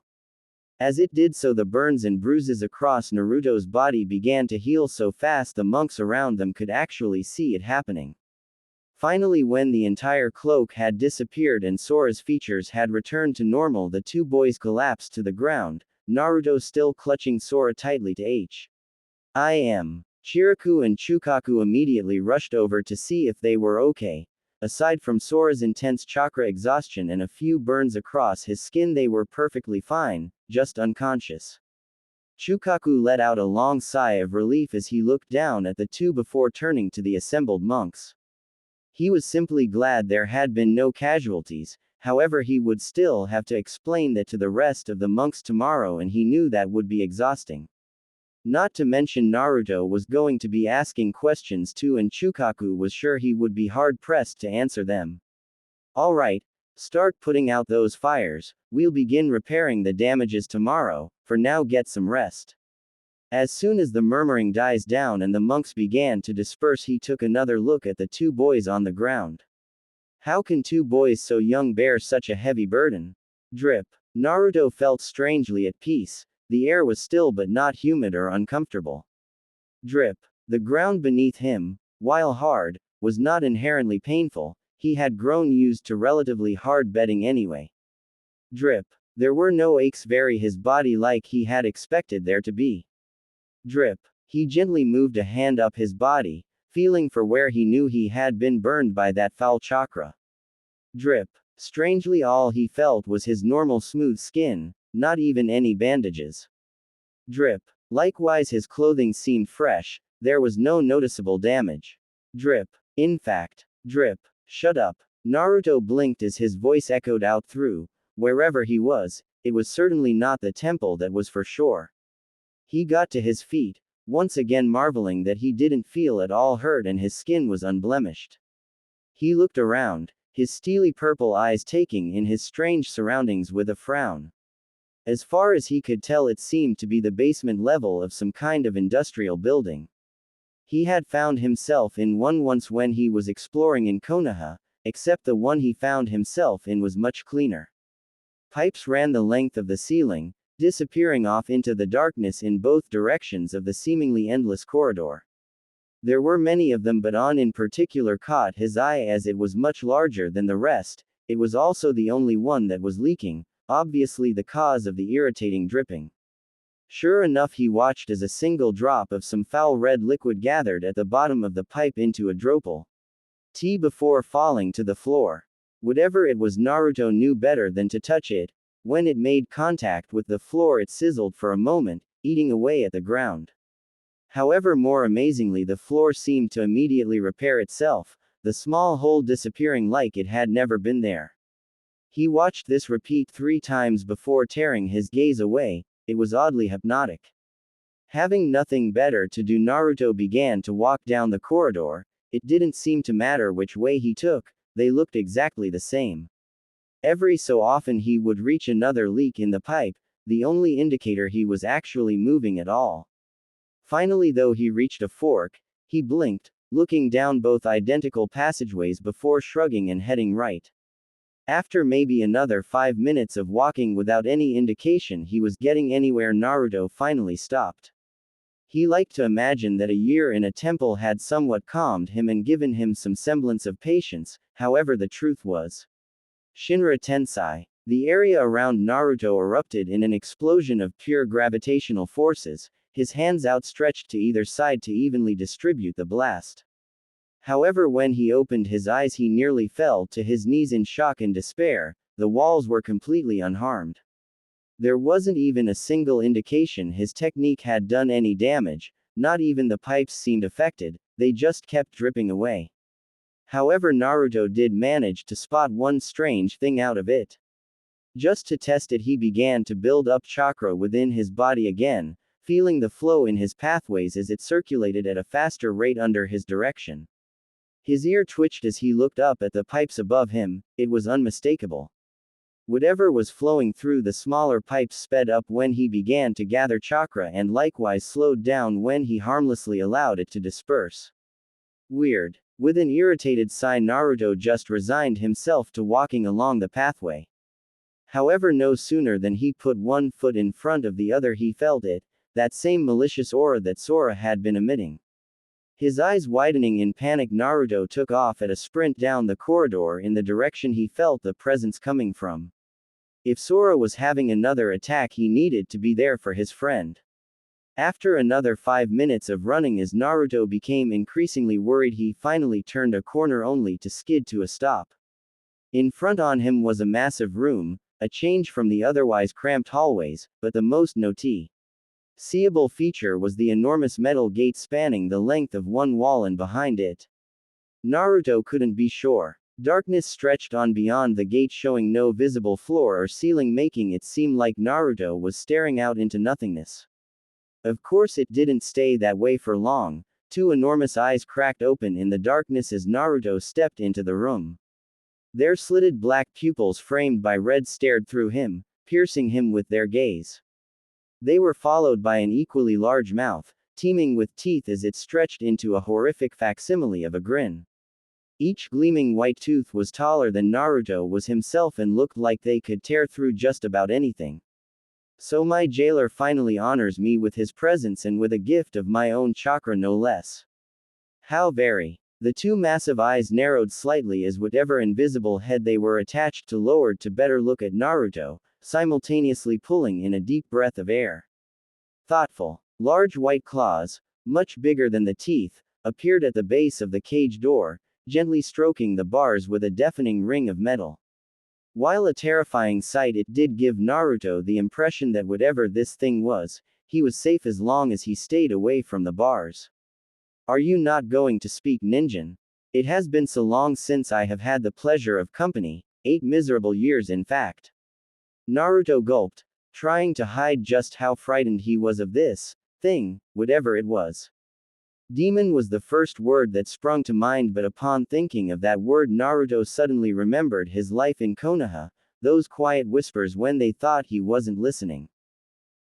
As it did so, the burns and bruises across Naruto's body began to heal so fast the monks around them could actually see it happening. Finally, when the entire cloak had disappeared and Sora's features had returned to normal, the two boys collapsed to the ground, Naruto still clutching Sora tightly to I am. Shiraku and Chukaku immediately rushed over to see if they were okay. Aside from Sora's intense chakra exhaustion and a few burns across his skin, they were perfectly fine, just unconscious. Chukaku let out a long sigh of relief as he looked down at the two before turning to the assembled monks. He was simply glad there had been no casualties. However, he would still have to explain that to the rest of the monks tomorrow, and he knew that would be exhausting. Not to mention Naruto was going to be asking questions too, and Chukaku was sure he would be hard-pressed to answer them. Alright, start putting out those fires, we'll begin repairing the damages tomorrow, for now get some rest. As soon as the murmuring dies down and the monks began to disperse, he took another look at the two boys on the ground. How can two boys so young bear such a heavy burden? Drip. Naruto felt strangely at peace. The air was still but not humid or uncomfortable. Drip. The ground beneath him, while hard, was not inherently painful. He had grown used to relatively hard bedding anyway. Drip. There were no aches vary his body like he had expected there to be. Drip. He gently moved a hand up his body, feeling for where he knew he had been burned by that foul chakra. Drip. Strangely, all he felt was his normal smooth skin, not even any bandages. Drip. Likewise, his clothing seemed fresh, there was no noticeable damage. Drip. In fact. Drip. Shut up. Naruto blinked as his voice echoed out through, wherever he was, it was certainly not the temple, that was for sure. He got to his feet, once again marveling that he didn't feel at all hurt and his skin was unblemished. He looked around, his steely purple eyes taking in his strange surroundings with a frown. As far as he could tell, it seemed to be the basement level of some kind of industrial building. He had found himself in one once when he was exploring in Konoha, except the one he found himself in was much cleaner. Pipes ran the length of the ceiling, disappearing off into the darkness in both directions of the seemingly endless corridor. There were many of them, but one in particular caught his eye as it was much larger than the rest. It was also the only one that was leaking, obviously the cause of the irritating dripping. Sure enough, he watched as a single drop of some foul red liquid gathered at the bottom of the pipe into a dropple tea before falling to the floor. Whatever it was, Naruto knew better than to touch it. When it made contact with the floor, it sizzled for a moment, eating away at the ground. However, more amazingly, the floor seemed to immediately repair itself, the small hole disappearing like it had never been there. He watched this repeat 3 times before tearing his gaze away. It was oddly hypnotic. Having nothing better to do, Naruto began to walk down the corridor. It didn't seem to matter which way he took, they looked exactly the same. Every so often he would reach another leak in the pipe, the only indicator he was actually moving at all. Finally, though, he reached a fork. He blinked, looking down both identical passageways before shrugging and heading right. After maybe another 5 minutes of walking without any indication he was getting anywhere, Naruto finally stopped. He liked to imagine that a year in a temple had somewhat calmed him and given him some semblance of patience. However, the truth was Shinra Tensei. The area around Naruto erupted in an explosion of pure gravitational forces. his hands outstretched to either side to evenly distribute the blast. However, when he opened his eyes, he nearly fell to his knees in shock and despair. The walls were completely unharmed. There wasn't even a single indication his technique had done any damage, not even the pipes seemed affected, they just kept dripping away. However, Naruto did manage to spot one strange thing out of it. Just to test it, he began to build up chakra within his body again, feeling the flow in his pathways as it circulated at a faster rate under his direction. His ear twitched as he looked up at the pipes above him, it was unmistakable. Whatever was flowing through the smaller pipes sped up when he began to gather chakra and likewise slowed down when he harmlessly allowed it to disperse. Weird. With an irritated sigh, Naruto just resigned himself to walking along the pathway. However, no sooner than he put one foot in front of the other, he felt it, that same malicious aura that Sora had been emitting. His eyes widening in panic, Naruto took off at a sprint down the corridor in the direction he felt the presence coming from. If Sora was having another attack, he needed to be there for his friend. After another 5 minutes of running, as Naruto became increasingly worried, he finally turned a corner only to skid to a stop. In front on him was a massive room, a change from the otherwise cramped hallways, but the most noticeable feature was the enormous metal gate spanning the length of one wall, and behind it, Naruto couldn't be sure. Darkness stretched on beyond the gate, showing no visible floor or ceiling, making it seem like Naruto was staring out into nothingness. Of course, it didn't stay that way for long. Two enormous eyes cracked open in the darkness as Naruto stepped into the room. Their slitted black pupils framed by red stared through him, piercing him with their gaze. They were followed by an equally large mouth, teeming with teeth as it stretched into a horrific facsimile of a grin. Each gleaming white tooth was taller than Naruto was himself and looked like they could tear through just about anything. So my jailer finally honors me with his presence, and with a gift of my own chakra, no less. How very. The two massive eyes narrowed slightly as whatever invisible head they were attached to lowered to better look at Naruto, simultaneously pulling in a deep breath of air. Thoughtful. Large white claws, much bigger than the teeth, appeared at the base of the cage door, gently stroking the bars with a deafening ring of metal. While a terrifying sight, it did give Naruto the impression that whatever this thing was, he was safe as long as he stayed away from the bars. Are you not going to speak, Ninjin? It has been so long since I have had the pleasure of company, 8 miserable years in fact. Naruto gulped, trying to hide just how frightened he was of this thing, whatever it was. Demon was the first word that sprung to mind, but upon thinking of that word, Naruto suddenly remembered his life in Konoha, those quiet whispers when they thought he wasn't listening.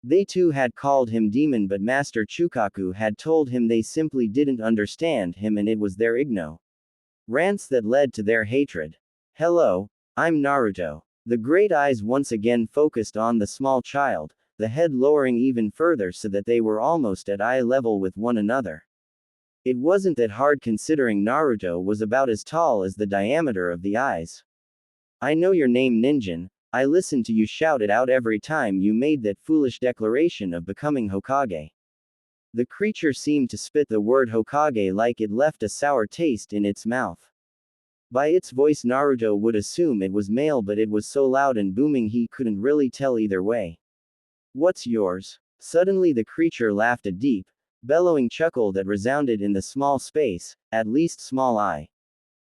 They too had called him demon, but Master Chukaku had told him they simply didn't understand him, and it was their ignorance that led to their hatred. Hello, I'm Naruto. The great eyes once again focused on the small child, the head lowering even further so that they were almost at eye level with one another. It wasn't that hard, considering Naruto was about as tall as the diameter of the eyes. I know your name, Ninjin. I listened to you shout it out every time you made that foolish declaration of becoming Hokage. The creature seemed to spit the word Hokage like it left a sour taste in its mouth. By its voice, Naruto would assume it was male, but it was so loud and booming he couldn't really tell either way. What's yours? Suddenly the creature laughed, a deep, bellowing chuckle that resounded in the small space, at least small I.